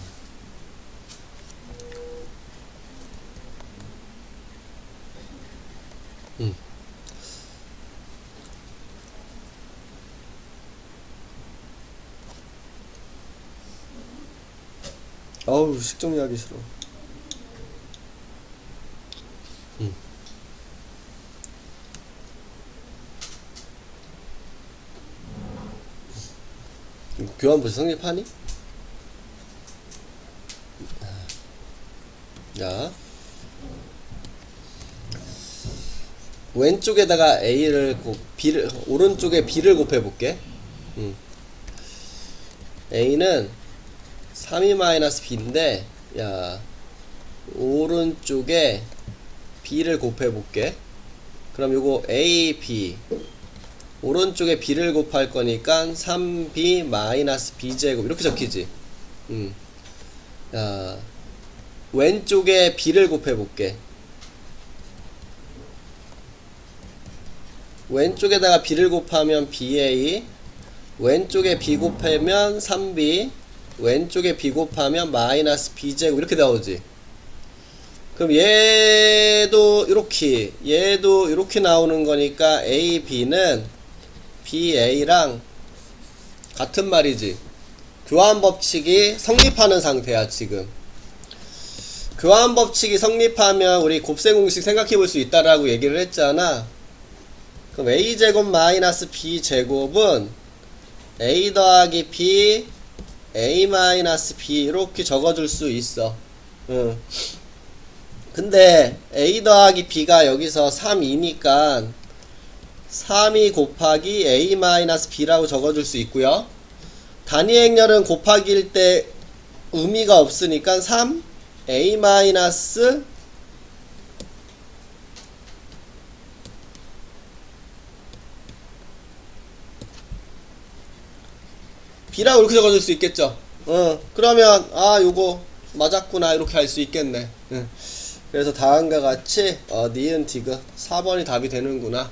어우 식정리하기 싫어. 교환부터 성립하니? 자 왼쪽에다가 A를 B를 오른쪽에 B를 곱해볼게. A는 3이 B인데 야 오른쪽에 B를 곱해볼게. 그럼 요거 A, B 오른쪽에 B를 곱할 거니까 3B 마이너스 B제곱 이렇게 적히지. 야 왼쪽에 B를 곱해볼게. 왼쪽에다가 B를 곱하면 BA 왼쪽에 B 곱하면 3B 왼쪽에 B 곱하면 마이너스 B제곱 이렇게 나오지. 그럼 얘도 이렇게 나오는 거니까 A, B는 BA랑 같은 말이지. 교환 법칙이 성립하는 상태야 지금. 교환 법칙이 성립하면 우리 곱셈 공식 생각해 볼 수 있다라고 얘기를 했잖아. 그럼 A제곱 마이너스 B제곱은 A 더하기 B A 마이너스 B 이렇게 적어줄 수 있어. 근데 A 더하기 B가 여기서 3이니까 3이 곱하기 A 마이너스 B라고 적어줄 수 있고요. 단위 행렬은 곱하기일 때 의미가 없으니까 3 A 마이너스 B라고 이렇게 적어줄 수 있겠죠. 그러면 요거 맞았구나 이렇게 할 수 있겠네. 그래서 다음과 같이 니은 디귿 4번이 답이 되는구나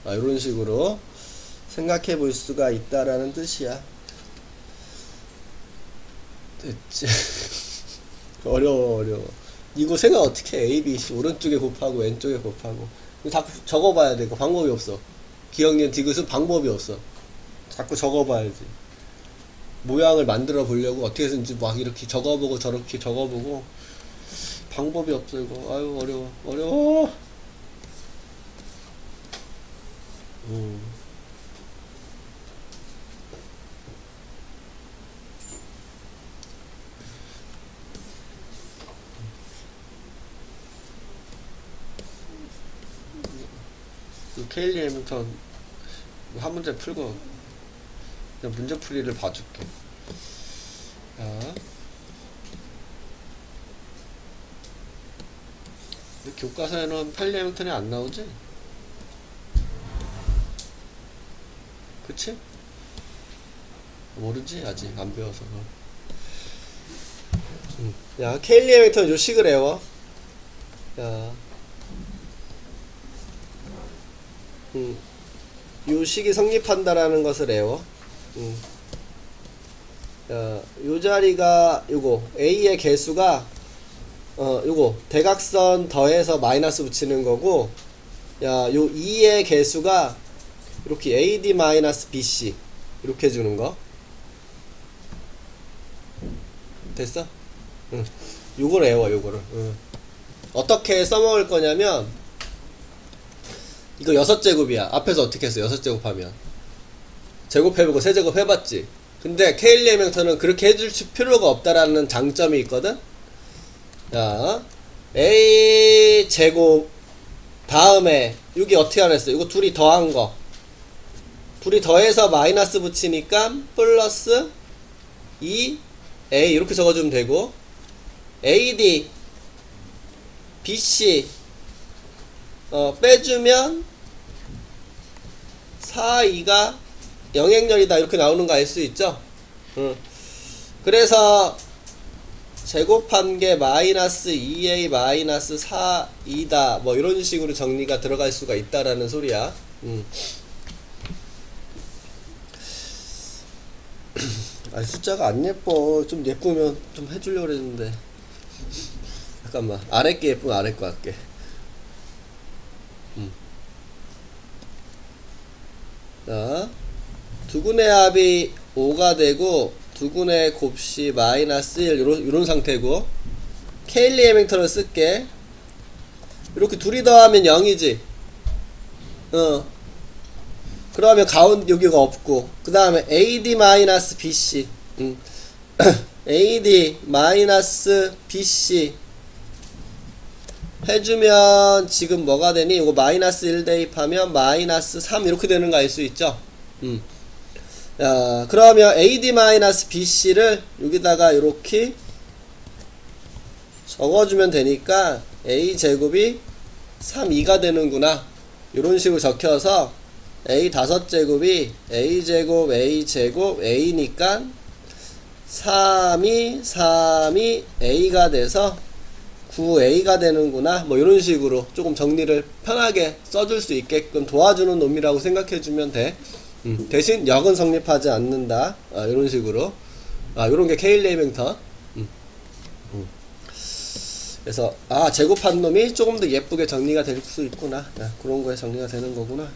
이런 식으로 생각해 볼 수가 있다라는 뜻이야. 됐지. 어려워. 이거 생각 어떻게 해. A, B, C 오른쪽에 곱하고 왼쪽에 곱하고 자꾸 적어봐야 돼. 이거 방법이 없어. 기억니은 디귿은 방법이 없어. 자꾸 적어봐야지. 모양을 만들어 보려고 어떻게 해서든지 막 이렇게 적어보고 저렇게 적어보고 방법이 없어. 이거 아유 어려워. 케일리 해밀턴 한 문제 풀고 그냥 문제풀이를 봐줄게. 자. 근데 교과서에는 펠리 해밍턴이 안 나오지? 그치? 모르지? 아직 안 배워서. 야, 케일리 해밍턴 요 식을 외워. 야. 요 식이 성립한다라는 것을 외워. 야, 요 자리가 요거 A의 개수가 요거 대각선 더해서 마이너스 붙이는 거고, 야, 요 2의 개수가 이렇게 AD 마이너스 BC 이렇게 주는 거. 됐어? 응. 요걸 외워, 요거를. 응. 어떻게 써먹을 거냐면, 이거 6제곱이야. 앞에서 어떻게 했어? 6제곱하면 제곱해보고 세제곱 해봤지. 근데 케일리 해밍턴은 그렇게 해줄 필요가 없다라는 장점이 있거든. 자, A 제곱 다음에 여기 어떻게 하랬어? 이거 둘이 더한 거, 둘이 더해서 마이너스 붙이니까 플러스 2A 이렇게 적어주면 되고, AD BC 빼주면 4, 2가 영행렬이다 이렇게 나오는 거 알 수 있죠? 그래서 제곱한 게 마이너스 2a 마이너스 4, 2다 뭐 이런 식으로 정리가 들어갈 수가 있다라는 소리야. 아니 숫자가 안 예뻐. 좀 예쁘면 좀 해주려고 그랬는데. 잠깐만, 아래 게 예쁘면 아래 거 할게. 자, 두근의 합이 5가 되고 두근의 곱씨 마이너스 1 요런 상태고, 케일리 해밍턴을 쓸게. 이렇게 둘이 더하면 0이지. 그러면 가운데 여기가 없고, 그 다음에 AD 마이너스 BC AD 마이너스 BC 해주면 지금 뭐가 되니? 이거 마이너스 1 대입하면 마이너스 3 이렇게 되는 거 알 수 있죠? 야, 그러면 AD 마이너스 BC를 여기다가 이렇게 적어주면 되니까 A 제곱이 3, 2가 되는구나. 이런 식으로 적혀서 A 5제곱이 A 제곱 A 제곱 A니까 3이 3이 A가 돼서 9A가 되는구나. 뭐 이런 식으로 조금 정리를 편하게 써줄 수 있게끔 도와주는 놈이라고 생각해주면 돼. 대신 역은 성립하지 않는다. 이런 식으로. 이런 게 케일리 해밍턴. 그래서 제곱한 놈이 조금 더 예쁘게 정리가 될 수 있구나. 그런 거에 정리가 되는 거구나.